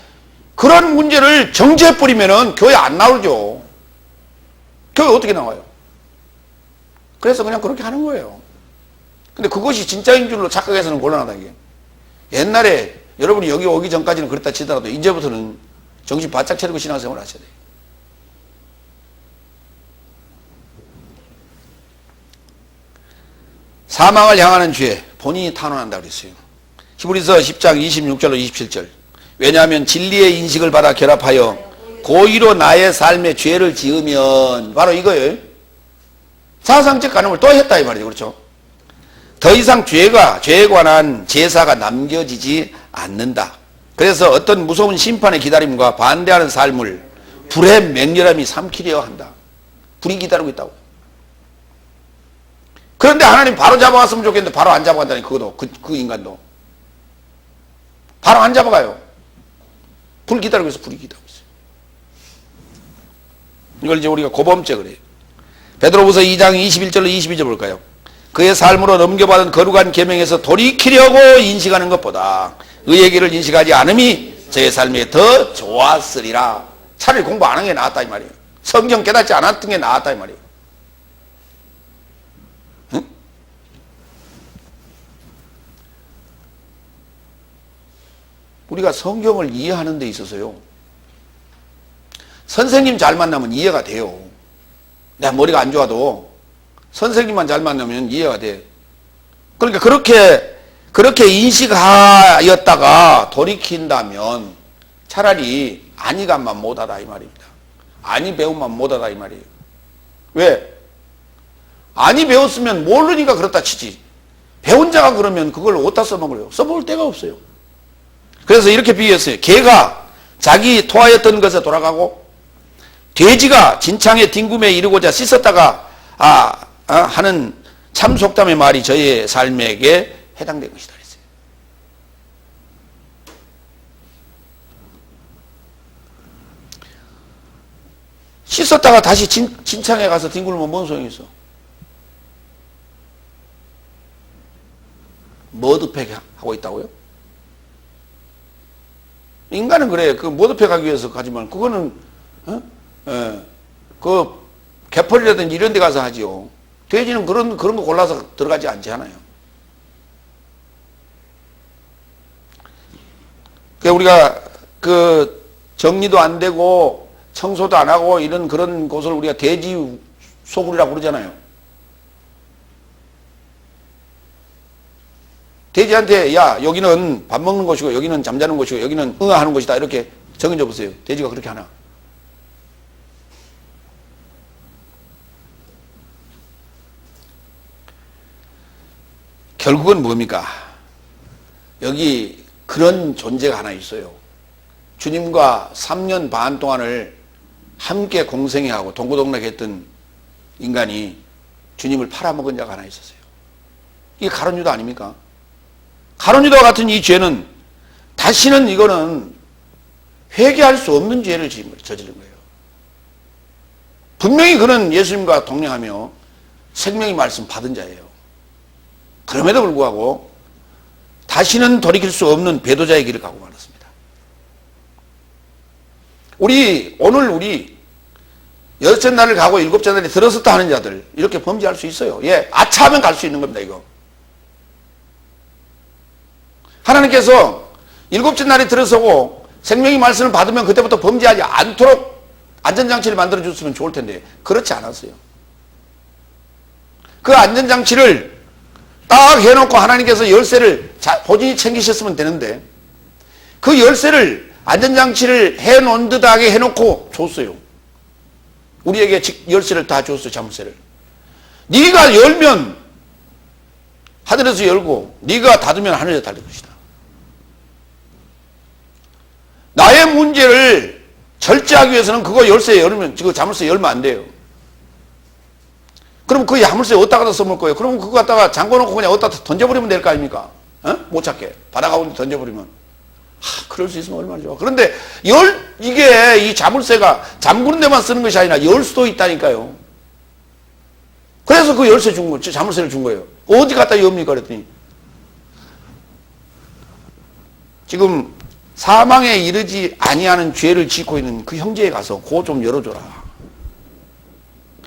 그런 문제를 정죄해버리면 교회 안 나오죠. 교회 어떻게 나와요? 그래서 그냥 그렇게 하는 거예요. 근데 그것이 진짜인 줄로 착각해서는 곤란하다 이게. 옛날에 여러분이 여기 오기 전까지는 그랬다 치더라도 이제부터는 정신 바짝 차리고 신앙생활을 하셔야 돼요. 사망을 향하는 죄 본인이 탄원한다고 그랬어요. 히브리서 10장 26절로 27절. 왜냐하면 진리의 인식을 받아 결합하여 고의로 나의 삶에 죄를 지으면 바로 이거예요. 사상적 간음을 또 했다 이 말이죠. 그렇죠? 더 이상 죄에 관한 제사가 남겨지지 않는다. 그래서 어떤 무서운 심판의 기다림과 반대하는 삶을 불의 맹렬함이 삼키려 한다. 불이 기다리고 있다고. 그런데 하나님 바로 잡아갔으면 좋겠는데 바로 안 잡아간다니. 그것도 그 인간도 바로 안 잡아가요. 불 기다리고 있어. 불이 기다리고 있어요. 이걸 이제 우리가 고범죄 그래요. 베드로후서 2장 21절로 22절 볼까요? 그의 삶으로 넘겨받은 거룩한 계명에서 돌이키려고 인식하는 것보다 의의 길을 인식하지 않음이 저의 삶에 더 좋았으리라. 차라리 공부 안 한 게 나았다 이 말이에요. 성경 깨닫지 않았던 게 나았다 이 말이에요. 응? 우리가 성경을 이해하는 데 있어서요, 선생님 잘 만나면 이해가 돼요. 내가 머리가 안 좋아도 선생님만 잘 만나면 이해가 돼. 그러니까 그렇게 인식하였다가 돌이킨다면 차라리 안이감만 못하다 이 말입니다. 안이 배움만 못하다 이 말이에요. 왜? 안이 배웠으면 모르니까 그렇다 치지. 배운 자가 그러면 그걸 어디다 써먹어요? 써먹을 데가 없어요. 그래서 이렇게 비유했어요. 개가 자기 토하였던 것에 돌아가고 돼지가 진창의 딩굼에 이르고자 씻었다가 하는 참 속담의 말이 저의 삶에게 해당된 것이다 그랬어요. 씻었다가 다시 진창에 가서 뒹굴면 뭔 소용이 있어? 머드팩 하고 있다고요? 인간은 그래. 그 머드팩 하기 위해서 가지만 그거는 그 개펄이라든지 이런 데 가서 하지요. 돼지는 그런 거 골라서 들어가지 않잖아요. 그러니까 우리가 그 정리도 안 되고 청소도 안 하고 이런 그런 곳을 우리가 돼지 소굴이라고 그러잖아요. 돼지한테 야 여기는 밥 먹는 곳이고 여기는 잠자는 곳이고 여기는 응아하는 곳이다 이렇게 정해줘 보세요. 돼지가 그렇게 하나? 결국은 뭡니까? 여기 그런 존재가 하나 있어요. 주님과 3년 반 동안을 함께 공생애하고 동고동락했던 인간이 주님을 팔아먹은 자가 하나 있었어요. 이게 가룟 유다 아닙니까? 가룟 유다와 같은 이 죄는 다시는 이거는 회개할 수 없는 죄를 저지른 거예요. 분명히 그는 예수님과 동행하며 생명의 말씀 받은 자예요. 그럼에도 불구하고 다시는 돌이킬 수 없는 배도자의 길을 가고 말았습니다. 오늘 우리 여섯째 날을 가고 일곱째 날에 들어섰다 하는 자들, 이렇게 범죄할 수 있어요. 예, 아차하면 갈 수 있는 겁니다, 이거. 하나님께서 일곱째 날에 들어서고 생명의 말씀을 받으면 그때부터 범죄하지 않도록 안전장치를 만들어 줬으면 좋을 텐데, 그렇지 않았어요. 그 안전장치를 딱 해놓고 하나님께서 열쇠를 본인이 챙기셨으면 되는데, 그 열쇠를 안전장치를 해놓은 듯하게 해놓고 줬어요. 우리에게 열쇠를 다 줬어요. 자물쇠를. 네가 열면 하늘에서 열고 네가 닫으면 하늘에서 닫을 것이다. 나의 문제를 절제하기 위해서는 그거 열쇠 열면, 그 자물쇠 열면 안 돼요. 그럼 그 자물쇠 어디다 갖다 써먹을 거예요? 그럼 그거 갖다가 잠궈놓고 그냥 어디다 던져버리면 될 거 아닙니까? 못 찾게. 바다 가운데 던져버리면. 그럴 수 있으면 얼마나 좋아. 그런데 이게 이 자물쇠가 잠그는 데만 쓰는 것이 아니라 열 수도 있다니까요. 그래서 그 열쇠 준 거, 자물쇠를 준 거예요. 어디 갖다 엽니까? 그랬더니 지금 사망에 이르지 아니하는 죄를 짓고 있는 그 형제에 가서 그거 좀 열어줘라.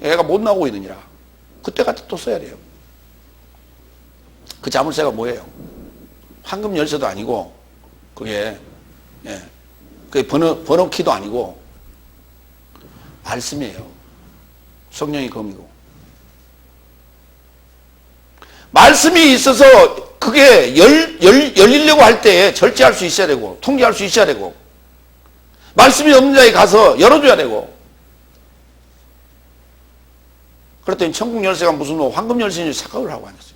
애가 못 나오고 있느니라. 그때 갖다 또 써야 돼요. 그 자물쇠가 뭐예요? 황금 열쇠도 아니고, 그게 번호키도 아니고 말씀이에요. 성령이 검이고. 말씀이 있어서 그게 열리려고 할 때 절제할 수 있어야 되고, 통제할 수 있어야 되고, 말씀이 없는 자에 가서 열어줘야 되고. 그랬더니 천국 열쇠가 무슨 황금 열쇠인지 착각을 하고 앉았어요.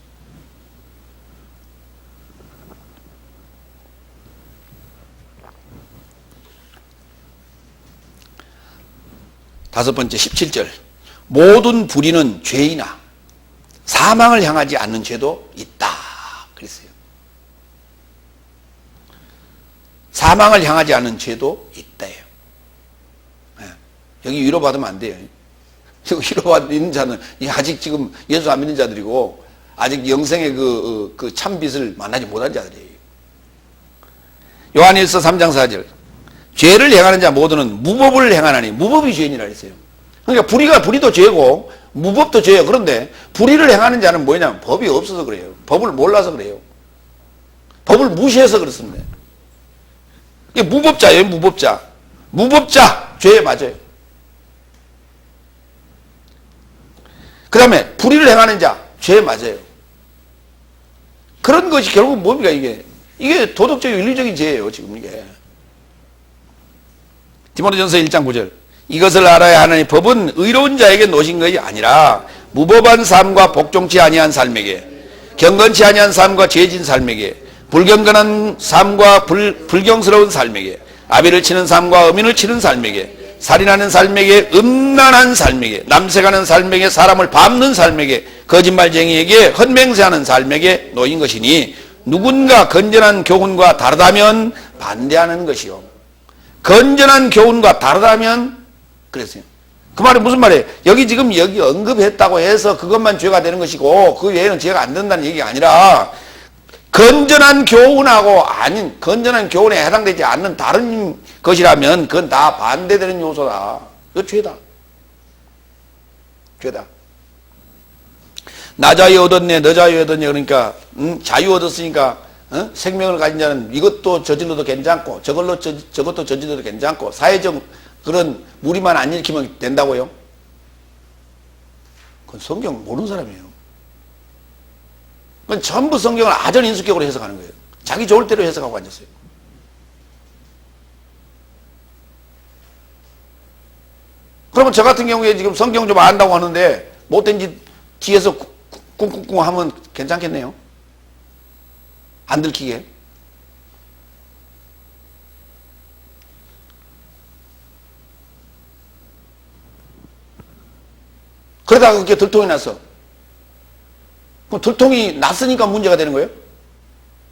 다섯 번째 17절. 모든 불의는 죄이나 사망을 향하지 않는 죄도 있다. 그랬어요. 사망을 향하지 않는 죄도 있다요. 여기 위로받으면 안 돼요. 여기 위로받는 자는 아직 지금 예수 안 믿는 자들이고, 아직 영생의 그 참빛을 만나지 못한 자들이에요. 요한일서 3장 4절. 죄를 행하는 자 모두는 무법을 행하나니, 무법이 죄인이라 했어요. 그러니까 불의도 죄고 무법도 죄예요. 그런데 불의를 행하는 자는 뭐냐면 법이 없어서 그래요. 법을 몰라서 그래요. 법을 무시해서 그렇습니다. 이게 무법자예요. 무법자 죄에 맞아요. 그 다음에 불의를 행하는 자 죄에 맞아요. 그런 것이 결국 뭡니까? 이게 도덕적이고 윤리적인 죄예요. 지금 이게. 디모데전서 1장 9절. 이것을 알아야 하나니 법은 의로운 자에게 놓으신 것이 아니라 무법한 삶과 복종치 아니한 삶에게, 경건치 아니한 삶과 죄진 삶에게, 불경건한 삶과 불경스러운 삶에게, 아비를 치는 삶과 어민을 치는 삶에게, 살인하는 삶에게, 음란한 삶에게, 남색하는 삶에게, 사람을 밟는 삶에게, 거짓말쟁이에게, 헛맹세하는 삶에게 놓인 것이니 누군가 건전한 교훈과 다르다면 반대하는 것이요. 건전한 교훈과 다르다면, 그랬어요. 그 말은 무슨 말이에요? 여기 언급했다고 해서 그것만 죄가 되는 것이고 그 외에는 죄가 안 된다는 얘기가 아니라, 건전한 교훈하고 아닌, 건전한 교훈에 해당되지 않는 다른 것이라면 그건 다 반대되는 요소다. 이거 죄다. 나 자유 얻었네, 너 자유 얻었네. 그러니까 자유 얻었으니까 생명을 가진 자는 이것도 저질러도 괜찮고 저것도 저질러도 괜찮고, 사회적 그런 무리만 안 일으키면 된다고요? 그건 성경 모르는 사람이에요. 그건 전부 성경을 아전인수격으로 해석하는 거예요. 자기 좋을 대로 해석하고 앉았어요. 그러면 저 같은 경우에 지금 성경 좀 안다고 하는데 못된 짓 뒤에서 꿍꿍꿍 하면 괜찮겠네요? 안 들키게. 그러다가 그게 들통이 나서 그럼 들통이 났으니까 문제가 되는 거예요?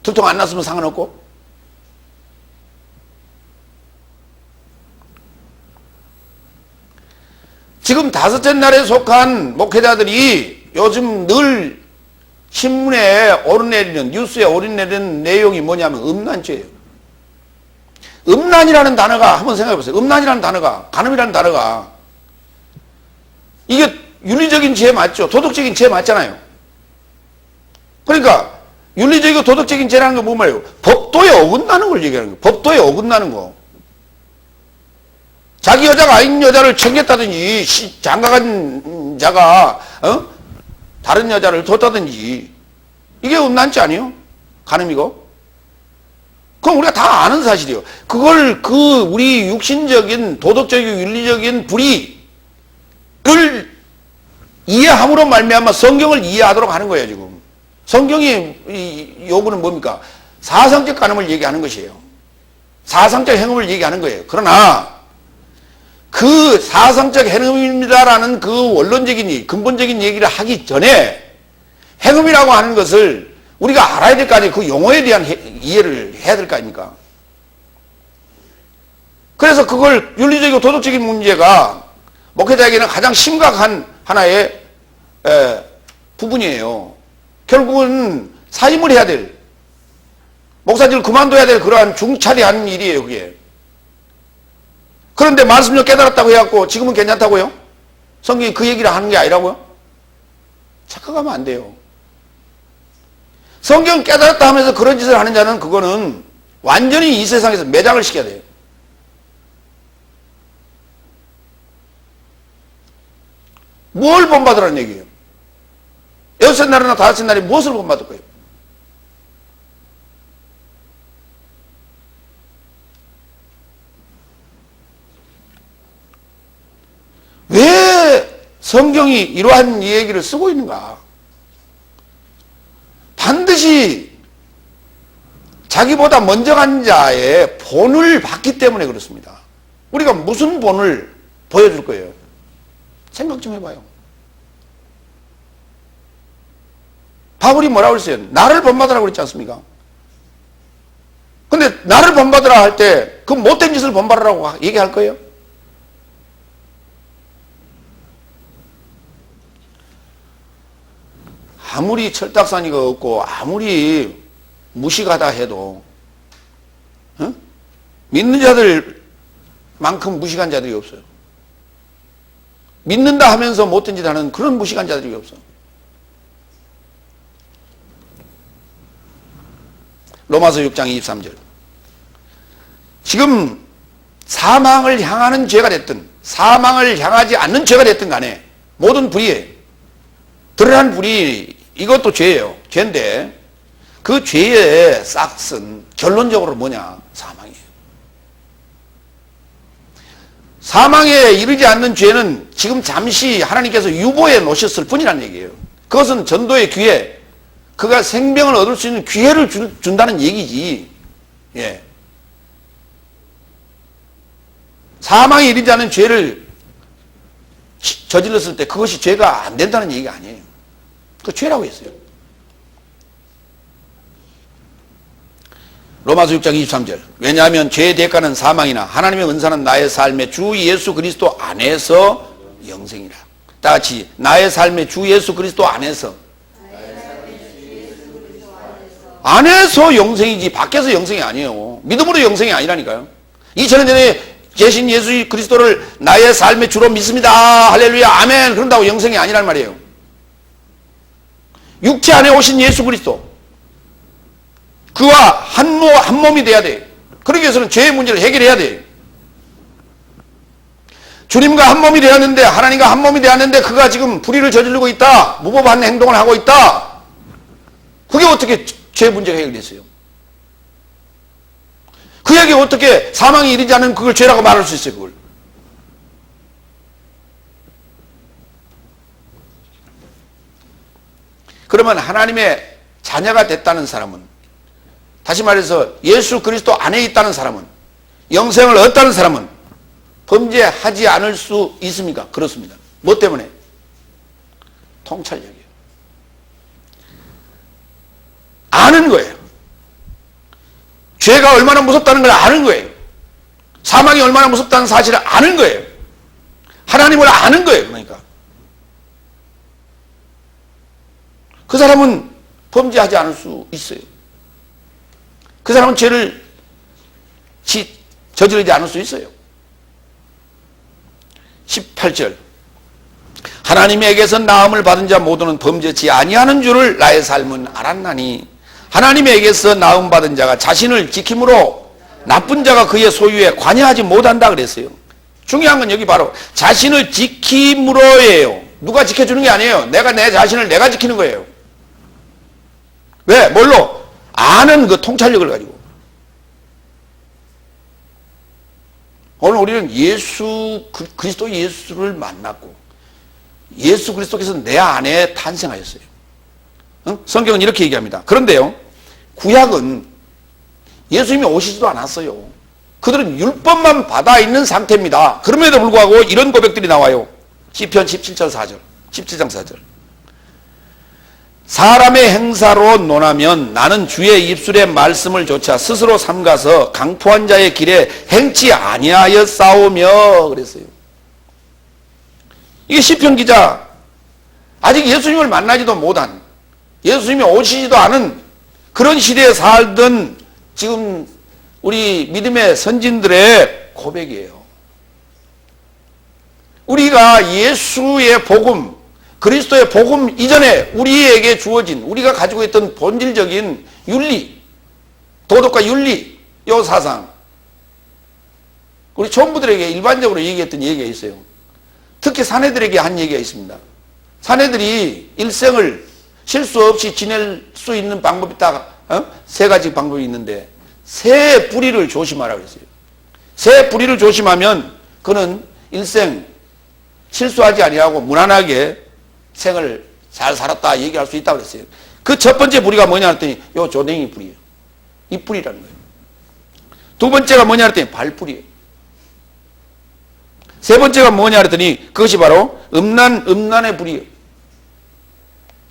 들통 안 났으면 상관없고? 지금 다섯째 날에 속한 목회자들이 요즘 늘 신문에 오르내리는, 뉴스에 오르내리는 내용이 뭐냐면 음란죄예요. 음란이라는 단어가 한번 생각해 보세요. 음란이라는 단어가, 간음이라는 단어가 이게 윤리적인 죄 맞죠? 도덕적인 죄 맞잖아요. 그러니까 윤리적이고 도덕적인 죄라는 건 뭐 말이에요? 법도에 어긋나는 걸 얘기하는 거예요. 법도에 어긋나는 거. 자기 여자가 아닌 여자를 챙겼다든지 장가간 자가 다른 여자를 뒀다든지 이게 음란죄 아니에요? 간음이고. 그건 우리가 다 아는 사실이에요. 그걸 우리 육신적인 도덕적이고 윤리적인 불의를 이해함으로 말미암아 성경을 이해하도록 하는 거예요. 지금 성경이 요구는 뭡니까? 사상적 간음을 얘기하는 것이에요. 사상적 행음을 얘기하는 거예요. 그러나 그 사상적 행음입니다라는 그 원론적인 근본적인 얘기를 하기 전에 행음이라고 하는 것을 우리가 알아야 될 거 아니에요. 그 용어에 대한 이해를 해야 될 거 아닙니까? 그래서 그걸 윤리적이고 도덕적인 문제가 목회자에게는 가장 심각한 하나의 부분이에요. 결국은 사임을 해야 될, 목사직을 그만둬야 될 그러한 중차대한 일이에요. 그게. 그런데 말씀을 깨달았다고 해갖고 지금은 괜찮다고요? 성경이 그 얘기를 하는 게 아니라고요? 착각하면 안 돼요. 성경 깨달았다 하면서 그런 짓을 하는 자는 그거는 완전히 이 세상에서 매장을 시켜야 돼요. 뭘 본받으라는 얘기예요? 여섯째 날이나 다섯째 날에 무엇을 본받을 거예요? 왜 성경이 이러한 얘기를 쓰고 있는가? 반드시 자기보다 먼저 간 자의 본을 봤기 때문에 그렇습니다. 우리가 무슨 본을 보여줄 거예요? 생각 좀 해봐요. 바울이 뭐라고 그랬어요? 나를 본받으라고 그랬지 않습니까? 근데 나를 본받으라 할 때 그 못된 짓을 본받으라고 얘기할 거예요? 아무리 철딱서니가 없고 아무리 무식하다 해도 믿는 자들만큼 무식한 자들이 없어요. 믿는다 하면서 못된 짓 하는 그런 무식한 자들이 없어. 로마서 6장 23절. 지금 사망을 향하는 죄가 됐든 사망을 향하지 않는 죄가 됐든 간에 모든 불의예요. 드러난 불의, 이것도 죄예요. 죄인데 그 죄의 싹은 결론적으로 뭐냐? 사망이에요. 사망에 이르지 않는 죄는 지금 잠시 하나님께서 유보해 놓으셨을 뿐이라는 얘기예요. 그것은 전도의 기회, 그가 생명을 얻을 수 있는 기회를 준다는 얘기지. 예. 사망에 이르지 않는 죄를 저질렀을 때 그것이 죄가 안 된다는 얘기가 아니에요. 그 죄라고 했어요. 로마서 6장 23절. 왜냐하면 죄의 대가는 사망이나 하나님의 은사는 나의 삶의 주 예수 그리스도 안에서 영생이라. 다 같이 나의 삶의 주 예수 그리스도 안에서. 안에서 영생이지 밖에서 영생이 아니에요. 믿음으로 영생이 아니라니까요. 2000년 전에 계신 예수 그리스도를 나의 삶의 주로 믿습니다. 할렐루야 아멘. 그런다고 영생이 아니란 말이에요. 육체 안에 오신 예수 그리스도, 그와 한 몸이 돼야 돼. 그러기 위해서는 죄의 문제를 해결해야 돼. 주님과 한 몸이 되었는데, 하나님과 한 몸이 되었는데 그가 지금 불의를 저지르고 있다, 무법한 행동을 하고 있다. 그게 어떻게 죄 문제가 해결됐어요? 그에게 어떻게 사망이 이르지 않은 그걸 죄라고 말할 수 있어요? 그걸. 그러면 하나님의 자녀가 됐다는 사람은, 다시 말해서 예수 그리스도 안에 있다는 사람은, 영생을 얻다는 사람은 범죄하지 않을 수 있습니까? 그렇습니다. 뭐 때문에? 통찰력이에요. 아는 거예요. 죄가 얼마나 무섭다는 걸 아는 거예요. 사망이 얼마나 무섭다는 사실을 아는 거예요. 하나님을 아는 거예요. 그러니까 그 사람은 범죄하지 않을 수 있어요. 그 사람은 죄를 저지르지 않을 수 있어요. 18절 하나님에게서 나음을 받은 자 모두는 범죄치 아니하는 줄을 나의 삶은 알았나니 하나님에게서 나음 받은 자가 자신을 지킴으로 나쁜 자가 그의 소유에 관여하지 못한다 그랬어요. 중요한 건 여기 바로 자신을 지킴으로예요. 누가 지켜주는 게 아니에요. 내가 내 자신을 내가 지키는 거예요. 왜? 뭘로? 아는 그 통찰력을 가지고. 오늘 우리는 그리스도 예수를 만났고 예수 그리스도께서 내 안에 탄생하였어요. 성경은 이렇게 얘기합니다. 그런데요, 구약은 예수님이 오시지도 않았어요. 그들은 율법만 받아 있는 상태입니다. 그럼에도 불구하고 이런 고백들이 나와요. 시편 17장 4절. 사람의 행사로 논하면 나는 주의 입술의 말씀을 조차 스스로 삼가서 강포한 자의 길에 행치 아니하였사오며 그랬어요. 이게 시편 기자, 아직 예수님을 만나지도 못한, 예수님이 오시지도 않은 그런 시대에 살던 지금 우리 믿음의 선진들의 고백이에요. 우리가 예수의 복음, 그리스도의 복음 이전에 우리에게 주어진, 우리가 가지고 있던 본질적인 윤리, 도덕과 윤리, 요 사상, 우리 총부들에게 일반적으로 얘기했던 얘기가 있어요. 특히 사내들에게 한 얘기가 있습니다. 사내들이 일생을 실수 없이 지낼 수 있는 방법이 딱 세 가지 방법이 있는데 새 불의를 조심하라고 했어요. 새 불의를 조심하면 그는 일생 실수하지 아니하고 무난하게 생을 잘 살았다 얘기할 수 있다고 그랬어요. 그 첫 번째 불의가 뭐냐 했더니 요 조댕이 불이에요. 이 불이라는 거예요. 두 번째가 뭐냐 했더니 발불이에요. 세 번째가 뭐냐 했더니 그것이 바로 음란의 불이에요.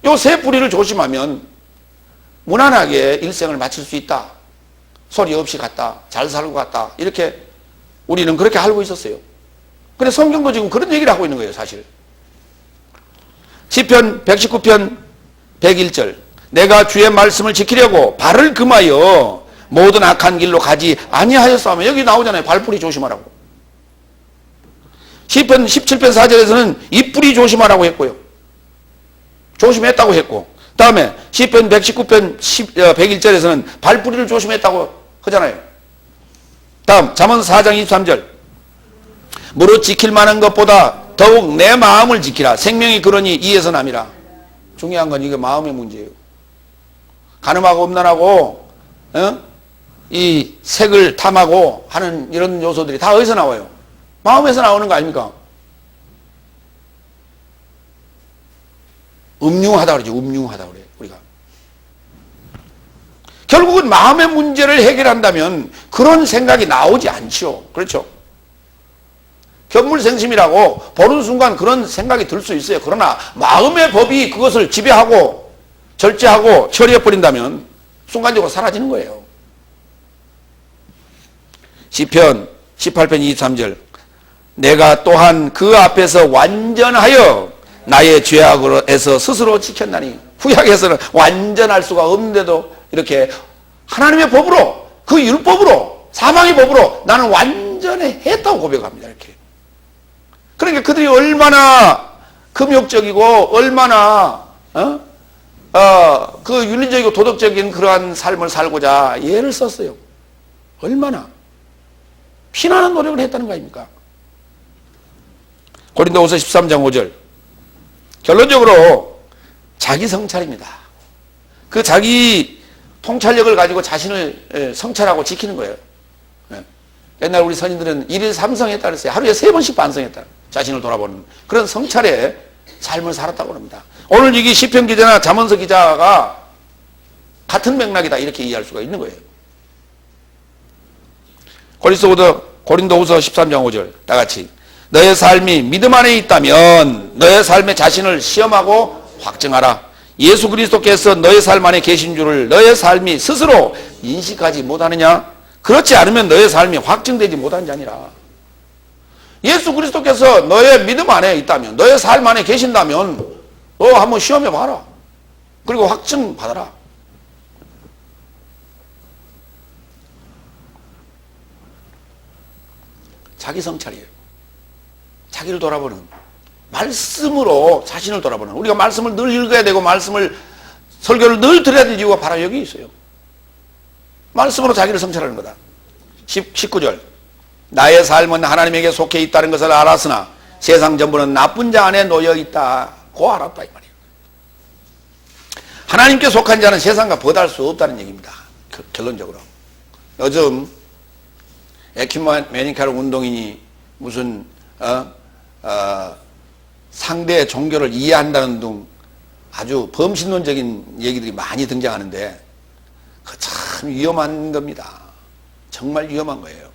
요 세 불의를 조심하면 무난하게 일생을 마칠 수 있다. 소리 없이 갔다. 잘 살고 갔다. 이렇게 우리는 그렇게 알고 있었어요. 근데 성경도 지금 그런 얘기를 하고 있는 거예요, 사실. 시편 119편 101절 내가 주의 말씀을 지키려고 발을 금하여 모든 악한 길로 가지 아니하였사오며 여기 나오잖아요. 발풀이 조심하라고. 시편 17편 4절에서는 입풀이 조심하라고 했고요. 조심했다고 했고 다음에 시편 119편 101절에서는 발풀이를 조심했다고 하잖아요. 다음 잠언 4장 23절 무릇 지킬 만한 것보다 더욱 내 마음을 지키라. 생명이 그러니 이에서 남이라. 중요한 건 이게 마음의 문제예요. 간음하고 음란하고 이 색을 탐하고 하는 이런 요소들이 다 어디서 나와요? 마음에서 나오는 거 아닙니까? 음흉하다 그러죠. 음흉하다 그래요. 우리가 결국은 마음의 문제를 해결한다면 그런 생각이 나오지 않죠. 그렇죠? 견물생심이라고 보는 순간 그런 생각이 들 수 있어요. 그러나 마음의 법이 그것을 지배하고 절제하고 처리해버린다면 순간적으로 사라지는 거예요. 시편 18편 23절 내가 또한 그 앞에서 완전하여 나의 죄악으로에서 스스로 지켰나니 구약에서는 완전할 수가 없는데도 이렇게 하나님의 법으로 그 율법으로 사망의 법으로 나는 완전했다고 고백합니다. 이렇게. 그러니까 그들이 얼마나 금욕적이고 얼마나 그 윤리적이고 도덕적인 그러한 삶을 살고자 예를 썼어요. 얼마나 피나는 노력을 했다는 거 아닙니까? 고린도후서 13장 5절 결론적으로 자기 성찰입니다. 그 자기 통찰력을 가지고 자신을 성찰하고 지키는 거예요. 옛날 우리 선인들은 1일 3성했다 그랬어요. 하루에 3번씩 반성했다. 자신을 돌아보는 그런 성찰의 삶을 살았다고 합니다. 오늘 이게 시편 기자나 잠언서 기자가 같은 맥락이다 이렇게 이해할 수가 있는 거예요. 고린도후서 13장 5절 다 같이 너의 삶이 믿음 안에 있다면 너의 삶의 자신을 시험하고 확증하라. 예수 그리스도께서 너의 삶 안에 계신 줄을 너의 삶이 스스로 인식하지 못하느냐? 그렇지 않으면 너의 삶이 확증되지 못한 자니라. 예수 그리스도께서 너의 믿음 안에 있다면, 너의 삶 안에 계신다면 너 한번 시험해 봐라. 그리고 확증 받아라. 자기 성찰이에요. 자기를 돌아보는, 말씀으로 자신을 돌아보는. 우리가 말씀을 늘 읽어야 되고 설교를 늘 들어야 될 이유가 바로 여기 있어요. 말씀으로 자기를 성찰하는 거다. 19절. 나의 삶은 하나님에게 속해 있다는 것을 알았으나 세상 전부는 나쁜 자 안에 놓여 있다고 알았다 이 말이에요. 하나님께 속한 자는 세상과 버다할 수 없다는 얘기입니다. 결론적으로. 요즘 에큐메니칼 운동인이 무슨 상대 종교를 이해한다는 등 아주 범신론적인 얘기들이 많이 등장하는데 그 참 위험한 겁니다. 정말 위험한 거예요.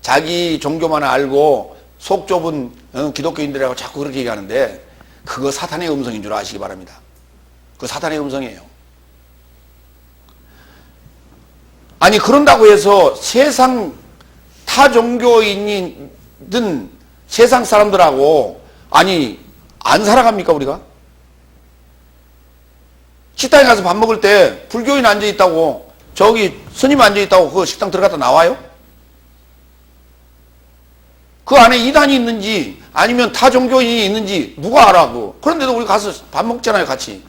자기 종교만 알고 속 좁은 기독교인들이라고 자꾸 그렇게 얘기하는데 그거 사탄의 음성인 줄 아시기 바랍니다. 그거 사탄의 음성이에요. 아니 그런다고 해서 세상 타 종교인이든 세상 사람들하고 아니 안 살아갑니까 우리가? 식당에 가서 밥 먹을 때 불교인 앉아있다고 저기 스님 앉아있다고 그 식당 들어갔다 나와요? 그 안에 이단이 있는지 아니면 타 종교인이 있는지 누가 알아? 그런데도 우리 가서 밥 먹잖아요 같이.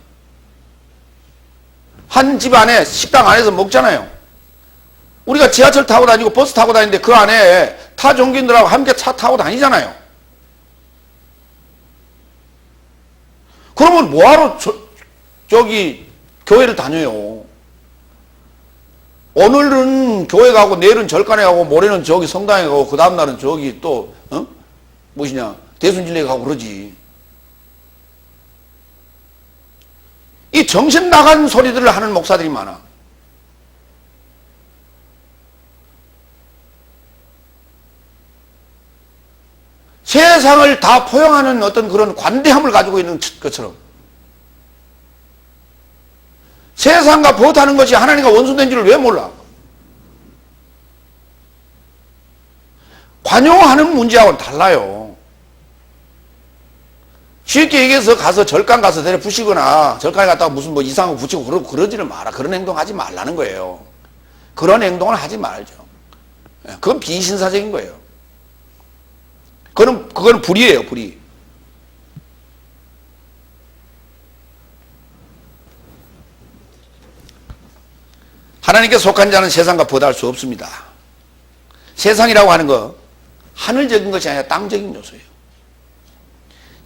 한 집 안에 식당 안에서 먹잖아요. 우리가 지하철 타고 다니고 버스 타고 다니는데 그 안에 타 종교인들하고 함께 차 타고 다니잖아요. 그러면 뭐하러 저기 교회를 다녀요? 오늘은 교회 가고 내일은 절간에 가고 모레는 저기 성당에 가고 그 다음날은 저기 또 무엇이냐 대순진례 가고 그러지. 이 정신 나간 소리들을 하는 목사들이 많아. 세상을 다 포용하는 어떤 그런 관대함을 가지고 있는 것처럼 세상과 버타는 것이 하나님과 원수된 줄을 왜 몰라? 관용하는 문제하고는 달라요. 쉽게 얘기해서 가서 절간 가서 데려 부시거나 절간에 갔다가 무슨 뭐 이상한 거 붙이고 그러지를 마라. 그런 행동 하지 말라는 거예요. 그런 행동을 하지 말죠. 그건 비신사적인 거예요. 그건 불의예요, 불의. 하나님께 속한 자는 세상과 버다할 수 없습니다. 세상이라고 하는 거 하늘적인 것이 아니라 땅적인 요소예요.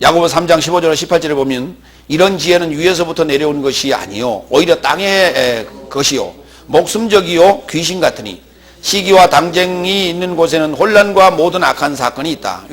야고보 3장 15절 18절에 보면 이런 지혜는 위에서부터 내려온 것이 아니요 오히려 땅의 것이요 목숨적이요 귀신 같으니 시기와 당쟁이 있는 곳에는 혼란과 모든 악한 사건이 있다.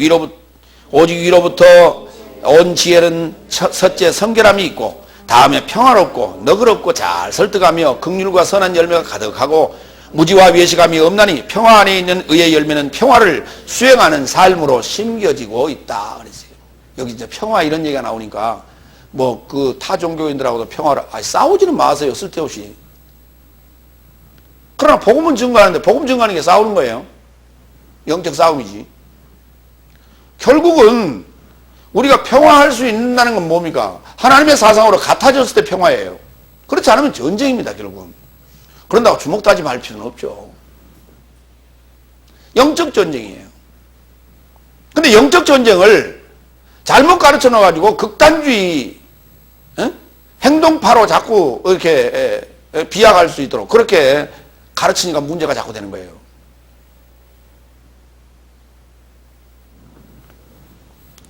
오직 위로부터 온 지혜는 첫째 성결함이 있고 다음에 평화롭고 너그럽고 잘 설득하며 긍휼과 선한 열매가 가득하고 무지와 외식함이 없나니 평화 안에 있는 의의 열매는 평화를 수행하는 삶으로 심겨지고 있다 그랬어요. 여기 이제 평화 이런 얘기가 나오니까 뭐 그 타 종교인들하고도 평화를 싸우지는 마세요. 쓸데없이. 그러나 복음은 증거하는데 복음 증거하는 게 싸우는 거예요. 영적 싸움이지. 결국은 우리가 평화할 수 있다는 건 뭡니까? 하나님의 사상으로 같아졌을 때 평화예요. 그렇지 않으면 전쟁입니다, 결국은. 그런다고 주먹 다짐 할 필요는 없죠. 영적 전쟁이에요. 근데 영적 전쟁을 잘못 가르쳐 놔가지고 극단주의, 행동파로 자꾸 이렇게 비약할 수 있도록 그렇게 가르치니까 문제가 자꾸 되는 거예요.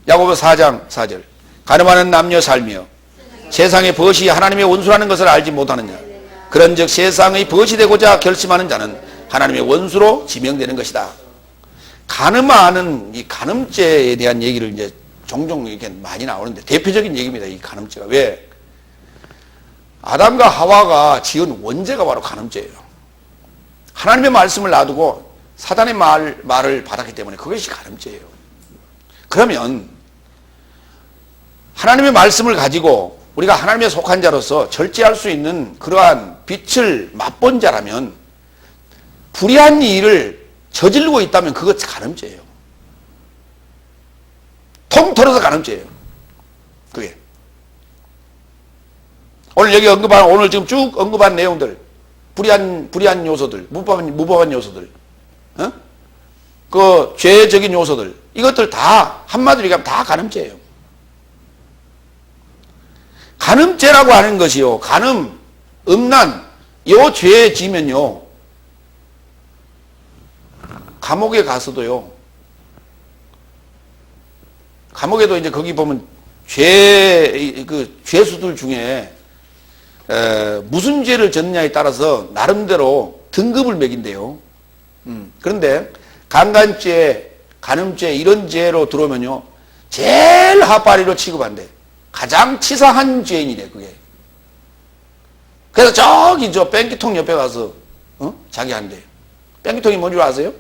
야고보 4장 4절 가늠하는 남녀 살며 세상의 벗이 하나님의 원수라는 것을 알지 못하느냐 그런즉 세상의 벗이 되고자 결심하는 자는 하나님의 원수로 지명되는 것이다. 가늠하는 이 간음죄에 대한 얘기를 이제 종종 이렇게 많이 나오는데 대표적인 얘기입니다. 이 간음죄가 왜? 아담과 하와가 지은 원죄가 바로 간음죄예요. 하나님의 말씀을 놔두고 사단의 말을 받았기 때문에 그것이 간음죄예요. 그러면 하나님의 말씀을 가지고 우리가 하나님에 속한 자로서 절제할 수 있는 그러한 빛을 맛본 자라면 불의한 일을 저지르고 있다면 그것 간음죄예요. 통틀어서 간음죄예요. 그게. 오늘 여기 오늘 지금 쭉 언급한 내용들, 불의한 요소들, 무법한 요소들, 그 죄적인 요소들, 이것들 다 한마디로 얘기하면 다 간음죄예요. 간음죄라고 하는 것이요, 간음, 음란, 요 죄에 지면요, 감옥에 가서도요, 감옥에도 이제 거기 보면 죄수들 중에 무슨 죄를 졌느냐에 따라서 나름대로 등급을 매긴대요. 그런데 강간죄, 간음죄 이런 죄로 들어오면요, 제일 하파리로 취급한대. 가장 치사한 죄인이래, 그게. 그래서 저기 저 뺑기통 옆에 가서 자기 한대. 뺑기통이 뭔 줄 아세요?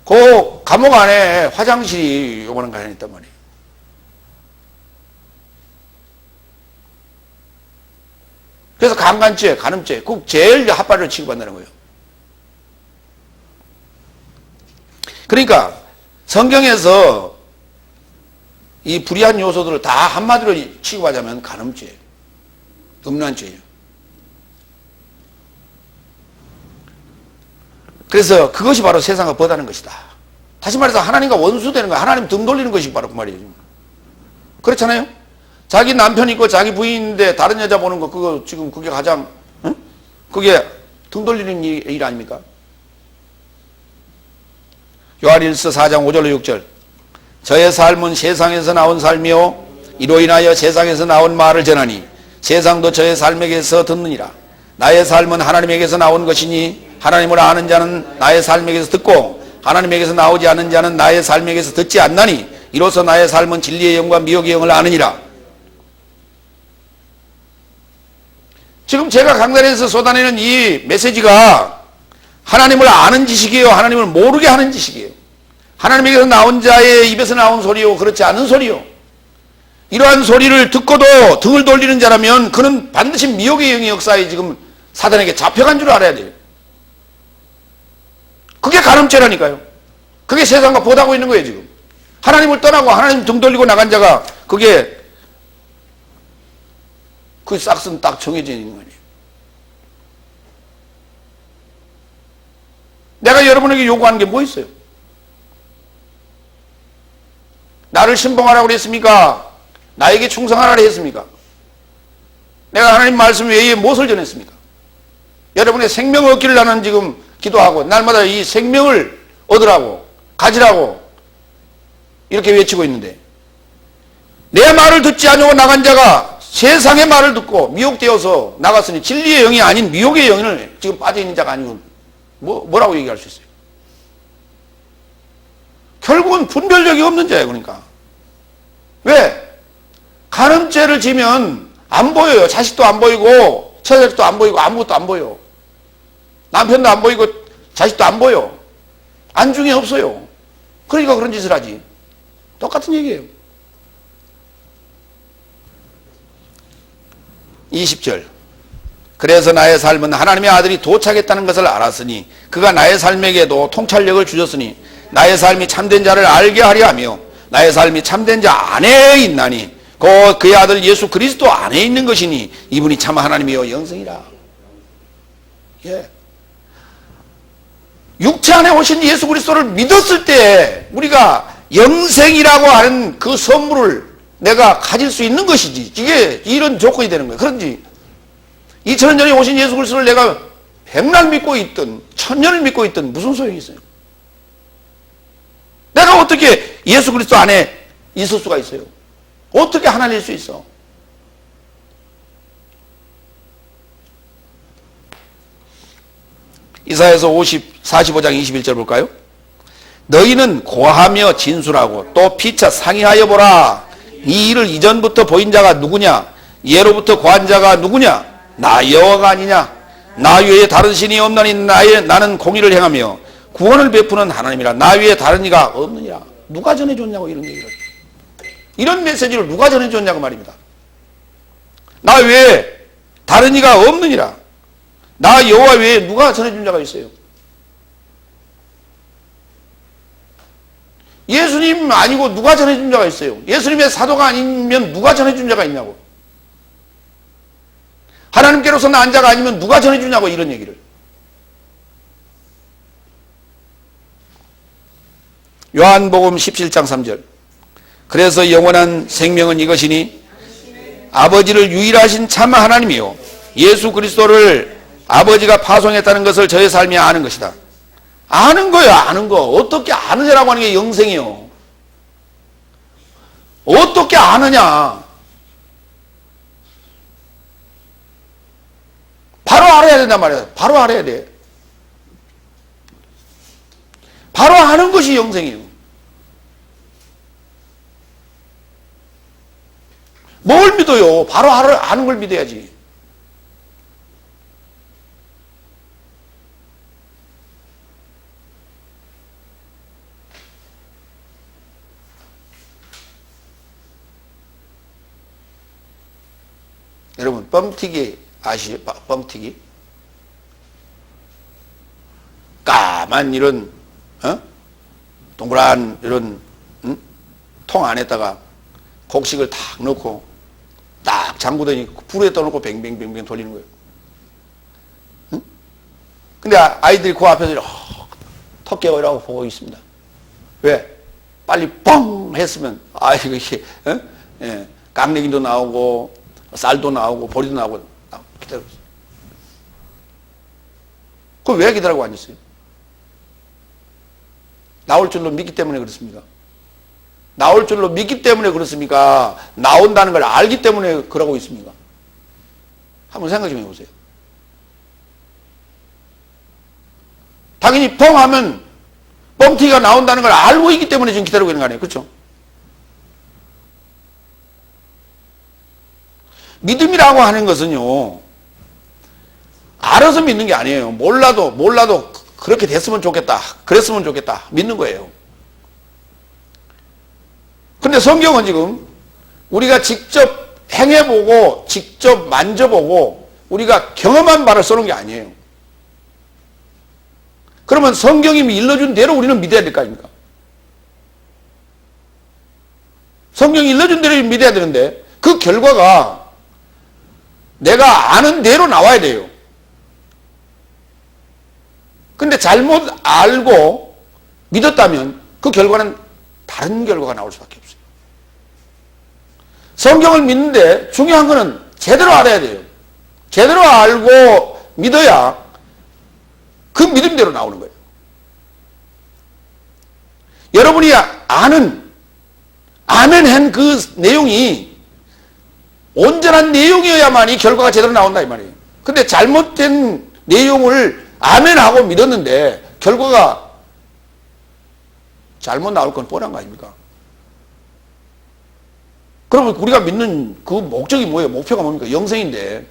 그 감옥 안에 화장실이 요만한 거 하나 있단 말이에요. 그래서 강간죄, 간음죄, 그 제일 핫바리로 취급한다는 거예요. 그러니까 성경에서 이 불의한 요소들을 다 한마디로 취급하자면 간음죄, 음란죄예요. 그래서 그것이 바로 세상을 벗어나는 것이다. 다시 말해서 하나님과 원수되는 거야. 하나님 등 돌리는 것이 바로 그 말이에요. 그렇잖아요? 자기 남편 있고 자기 부인인데 다른 여자 보는 거, 그거 지금 그게 가장, 그게 등 돌리는 일 아닙니까? 요한일서 4장 5절로 6절. 저의 삶은 세상에서 나온 삶이요 이로 인하여 세상에서 나온 말을 전하니 세상도 저의 삶에게서 듣느니라. 나의 삶은 하나님에게서 나온 것이니 하나님을 아는 자는 나의 삶에게서 듣고 하나님에게서 나오지 않는 자는 나의 삶에게서 듣지 않나니 이로써 나의 삶은 진리의 영과 미혹의 영을 아느니라. 지금 제가 강단에서 쏟아내는 이 메시지가 하나님을 아는 지식이에요, 하나님을 모르게 하는 지식이에요. 하나님에게서 나온 자의 입에서 나온 소리요, 그렇지 않은 소리요. 이러한 소리를 듣고도 등을 돌리는 자라면 그는 반드시 미혹의 영의 역사에 지금 사단에게 잡혀간 줄 알아야 돼요. 그게 간음죄라니까요. 그게 세상과 보다고 있는 거예요, 지금. 하나님을 떠나고 하나님 등 돌리고 나간 자가 그게 그 싹은 딱 정해져 있는 거 아니에요. 내가 여러분에게 요구하는 게 뭐 있어요? 나를 신봉하라고 그랬습니까? 나에게 충성하라고 했습니까? 내가 하나님 말씀 외에 무엇을 전했습니까? 여러분의 생명을 얻기를 나는 지금 기도하고 날마다 이 생명을 얻으라고, 가지라고 이렇게 외치고 있는데 내 말을 듣지 않고 나간 자가 세상의 말을 듣고 미혹되어서 나갔으니 진리의 영이 아닌 미혹의 영을 지금 빠져있는 자가 아니고 뭐라고 얘기할 수 있어요? 결국은 분별력이 없는 자예요. 그러니까 왜? 간음죄를 지면 안 보여요. 자식도 안 보이고 처자식도 안 보이고 아무것도 안 보여. 남편도 안 보이고 자식도 안 보여. 안중에 없어요. 그러니까 그런 짓을 하지. 똑같은 얘기예요. 20절. 그래서 나의 삶은 하나님의 아들이 도착했다는 것을 알았으니 그가 나의 삶에게도 통찰력을 주셨으니 나의 삶이 참된 자를 알게 하려 하며 나의 삶이 참된 자 안에 있나니 곧 그의 아들 예수 그리스도 안에 있는 것이니 이분이 참 하나님이요 영생이라. 예. 육체 안에 오신 예수 그리스도를 믿었을 때 우리가 영생이라고 하는 그 선물을 내가 가질 수 있는 것이지. 이게 이런 조건이 되는 거예요. 그런지 2000년 전에 오신 예수 그리스도를 내가 백날 믿고 있든 1000년을 믿고 있든 무슨 소용이 있어요? 내가 어떻게 예수 그리스도 안에 있을 수가 있어요? 어떻게 하나님일 수 있어? 이사야서 45장 21절 볼까요? 너희는 고하며 진술하고 또 피차 상의하여 보라. 이 일을 이전부터 보인 자가 누구냐? 예로부터 고한 자가 누구냐? 나 여호와가 아니냐? 나 외에 다른 신이 없나니 나는 공의를 행하며 구원을 베푸는 하나님이라. 나 외에 다른 이가 없느니라. 누가 전해줬냐고 이런 얘기를. 이런 메시지를 누가 전해줬냐고 말입니다. 나 외에 다른 이가 없느니라. 나 여호와 외에 누가 전해준 자가 있어요? 예수님 아니고 누가 전해준 자가 있어요? 예수님의 사도가 아니면 누가 전해준 자가 있냐고. 하나님께로서 난 자가 아니면 누가 전해주냐고, 이런 얘기를. 요한복음 17장 3절. 그래서 영원한 생명은 이것이니 아버지를 유일하신 참 하나님이요 예수 그리스도를 아버지가 파송했다는 것을 저의 삶이 아는 것이다. 아는 거예요, 아는 거. 어떻게 아느냐라고 하는 게 영생이요. 어떻게 아느냐. 바로 알아야 된단 말이야. 바로 알아야 돼. 바로 아는 것이 영생이에요. 뭘 믿어요? 바로 아는 걸 믿어야지. 여러분, 뻥튀기 아시죠? 뻥튀기? 까만 이런 동그란 이런 통 안에다가 곡식을 탁 넣고 딱 잠그더니 불에 떠놓고 뱅뱅뱅뱅 돌리는 거예요. 응? 근데 아이들이 그 앞에서 턱 깨어라고 보고 있습니다. 왜? 빨리 뻥 했으면 이게 예, 깡내기도 나오고 쌀도 나오고 보리도 나오고 기다리고 있어요. 그럼 왜 기다리고 앉았어요? 나올 줄로 믿기 때문에 그렇습니까? 나올 줄로 믿기 때문에 그렇습니까? 나온다는 걸 알기 때문에 그러고 있습니까? 한번 생각 좀 해보세요. 당연히 뻥 하면 뻥튀기가 나온다는 걸 알고 있기 때문에 지금 기다리고 있는 거 아니에요? 그렇죠? 믿음이라고 하는 것은요, 알아서 믿는 게 아니에요. 몰라도 그렇게 됐으면 좋겠다, 그랬으면 좋겠다 믿는 거예요. 근데 성경은 지금 우리가 직접 행해보고 직접 만져보고 우리가 경험한 바를 써놓은 게 아니에요. 그러면 성경이 일러준 대로 우리는 믿어야 될 거 아닙니까? 성경이 일러준 대로 믿어야 되는데 그 결과가 내가 아는 대로 나와야 돼요. 근데 잘못 알고 믿었다면 그 결과는 다른 결과가 나올 수밖에 없어요. 성경을 믿는데 중요한 거는 제대로 알아야 돼요. 제대로 알고 믿어야 그 믿음대로 나오는 거예요. 여러분이 아멘 그 내용이 온전한 내용이어야만이 결과가 제대로 나온다 이 말이에요. 근데 잘못된 내용을 아멘하고 믿었는데 결과가 잘못 나올 건 뻔한 거 아닙니까? 그러면 우리가 믿는 그 목적이 뭐예요? 목표가 뭡니까? 영생인데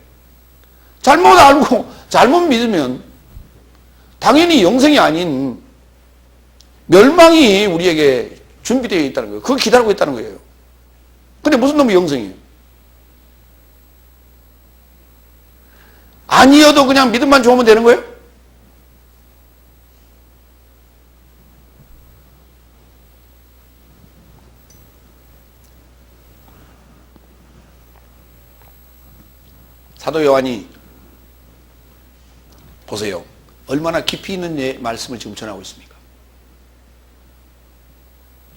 잘못 알고 잘못 믿으면 당연히 영생이 아닌 멸망이 우리에게 준비되어 있다는 거예요. 그걸 기다리고 있다는 거예요. 근데 무슨 놈이 영생이에요? 아니어도 그냥 믿음만 좋으면 되는 거예요? 사도 요한이 보세요. 얼마나 깊이 있는 말씀을 지금 전하고 있습니까?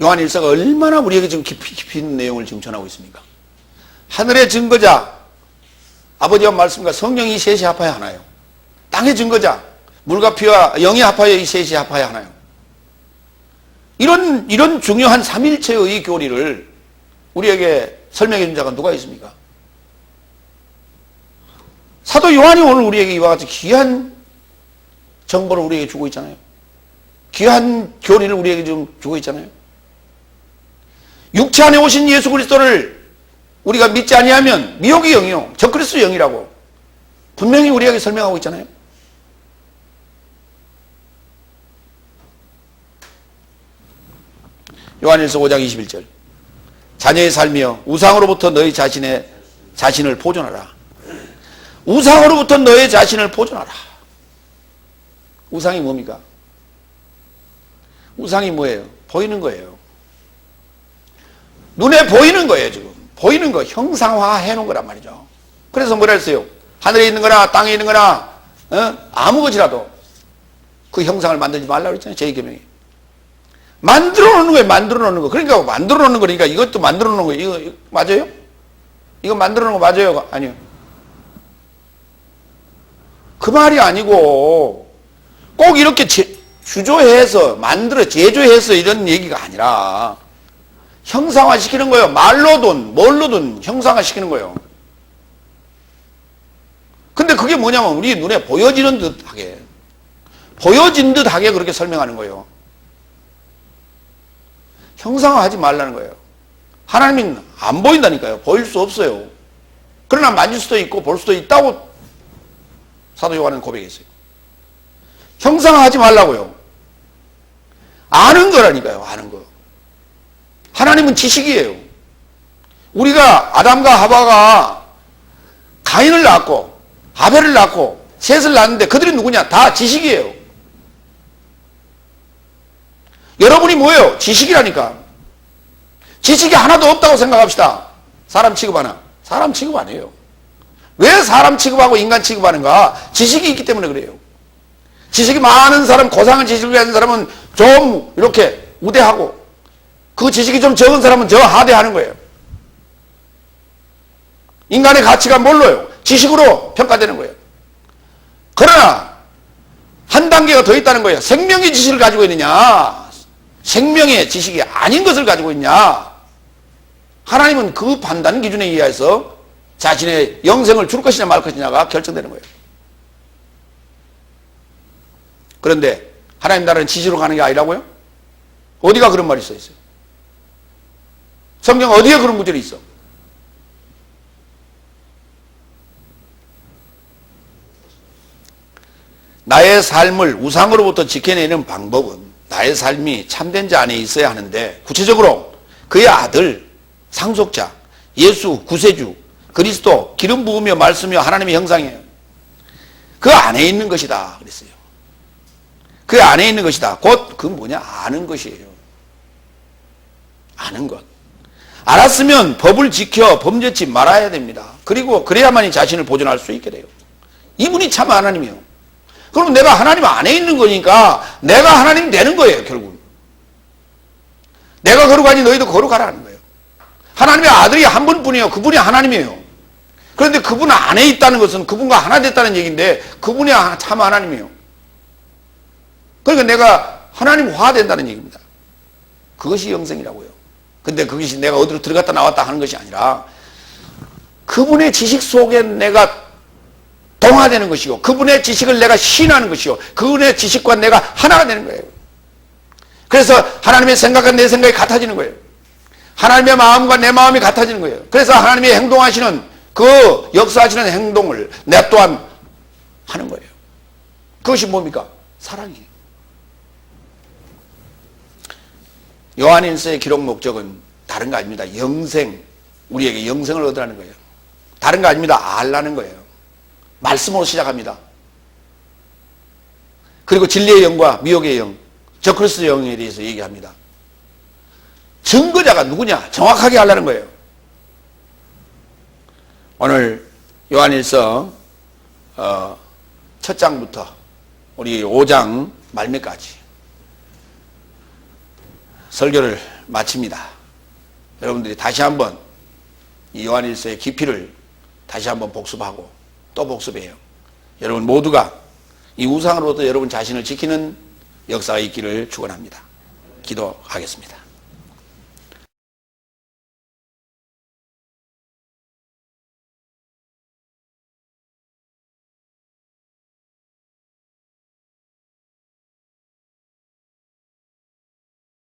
요한 일서가 얼마나 우리에게 지금 깊이 있는 내용을 지금 전하고 있습니까? 하늘의 증거자 아버지와 말씀과 성령이 셋이 합하여 하나요. 땅의 증거자 물과 피와 영이 합하여 이 셋이 합하여 하나요. 이런 중요한 삼일체의 교리를 우리에게 설명해 준 자가 누가 있습니까? 사도 요한이 오늘 우리에게 이와 같이 귀한 정보를 우리에게 주고 있잖아요. 귀한 교리를 우리에게 지금 주고 있잖아요. 육체 안에 오신 예수 그리스도를 우리가 믿지 아니하면 미혹의 영이요 적그리스도 영이라고 분명히 우리에게 설명하고 있잖아요. 요한일서 5장 21절 자녀의 삶이여 우상으로부터 너희 자신을 보존하라. 우상으로부터 너의 자신을 보존하라. 우상이 뭡니까? 우상이 뭐예요? 보이는 거예요. 눈에 보이는 거예요. 지금 보이는 거 형상화 해놓은 거란 말이죠. 그래서 뭐라 했어요? 하늘에 있는 거나 땅에 있는 거나 아무 것이라도 그 형상을 만들지 말라고 그랬잖아요. 제2계명이. 만들어 놓는 거예요. 만들어 놓는 거. 그러니까 만들어 놓는 거니까 이것도 만들어 놓는 거예요. 이거 맞아요? 이거 만들어 놓은 거 맞아요? 아니요. 그 말이 아니고 꼭 이렇게 주조해서 만들어 제조해서 이런 얘기가 아니라 형상화 시키는 거예요. 말로든 뭘로든 형상화 시키는 거예요. 근데 그게 뭐냐면 우리 눈에 보여지는 듯하게 보여진 듯하게 그렇게 설명하는 거예요. 형상화하지 말라는 거예요. 하나님은 안 보인다니까요. 보일 수 없어요. 그러나 만질 수도 있고 볼 수도 있다고 사도 요한은 고백했어요. 형상화하지 말라고요. 아는 거라니까요. 아는 거. 하나님은 지식이에요. 우리가 아담과 하와가 가인을 낳았고 아벨을 낳고 셋을 낳았는데 그들이 누구냐? 다 지식이에요. 여러분이 뭐예요? 지식이라니까. 지식이 하나도 없다고 생각합시다. 사람 취급 하나? 사람 취급 안 해요. 왜 사람 취급하고 인간 취급하는가? 지식이 있기 때문에 그래요. 지식이 많은 사람, 고상한 지식을 가진 사람은 좀 이렇게 우대하고 그 지식이 좀 적은 사람은 저 하대하는 거예요. 인간의 가치가 뭘로요? 지식으로 평가되는 거예요. 그러나 한 단계가 더 있다는 거예요. 생명의 지식을 가지고 있느냐, 생명의 지식이 아닌 것을 가지고 있냐. 하나님은 그 판단 기준에 의해서 자신의 영생을 줄 것이냐 말 것이냐가 결정되는 거예요. 그런데 하나님 나라는 지식으로 가는 게 아니라고요? 어디가 그런 말이 써 있어요? 성경 어디에 그런 구절이 있어? 나의 삶을 우상으로부터 지켜내는 방법은 나의 삶이 참된 자 안에 있어야 하는데 구체적으로 그의 아들, 상속자, 예수, 구세주, 그리스도, 기름 부으며 말씀이며 하나님의 형상이에요. 그 안에 있는 것이다 그랬어요. 그 안에 있는 것이다. 곧 그 뭐냐? 아는 것이에요. 아는 것. 알았으면 법을 지켜 범죄치 말아야 됩니다. 그리고 그래야만이 자신을 보존할 수 있게 돼요. 이분이 참 하나님이에요. 그럼 내가 하나님 안에 있는 거니까 내가 하나님 되는 거예요. 결국 내가 거룩하니 너희도 거룩하라는 거예요. 하나님의 아들이 한 분뿐이에요. 그분이 하나님이에요. 그런데 그분 안에 있다는 것은 그분과 하나 됐다는 얘기인데 그분이 참 하나님이에요. 그러니까 내가 하나님화 된다는 얘기입니다. 그것이 영생이라고요. 근데 그것이 내가 어디로 들어갔다 나왔다 하는 것이 아니라 그분의 지식 속에 내가 동화되는 것이고 그분의 지식을 내가 신하는 것이고 그분의 지식과 내가 하나가 되는 거예요. 그래서 하나님의 생각과 내 생각이 같아지는 거예요. 하나님의 마음과 내 마음이 같아지는 거예요. 그래서 하나님의 행동하시는 그 역사하시는 행동을 내 또한 하는 거예요. 그것이 뭡니까? 사랑이에요. 요한일서의 기록 목적은 다른 거 아닙니다. 영생, 우리에게 영생을 얻으라는 거예요. 다른 거 아닙니다. 알라는 거예요. 말씀으로 시작합니다. 그리고 진리의 영과 미혹의 영, 저크리스도 영에 대해서 얘기합니다. 증거자가 누구냐? 정확하게 하려는 거예요. 오늘 요한일서 첫 장부터 우리 5장 말미까지 설교를 마칩니다. 여러분들이 다시 한번 이 요한일서의 깊이를 다시 한번 복습하고 또 복습해요. 여러분 모두가 이 우상으로부터 여러분 자신을 지키는 역사가 있기를 축원합니다. 기도하겠습니다.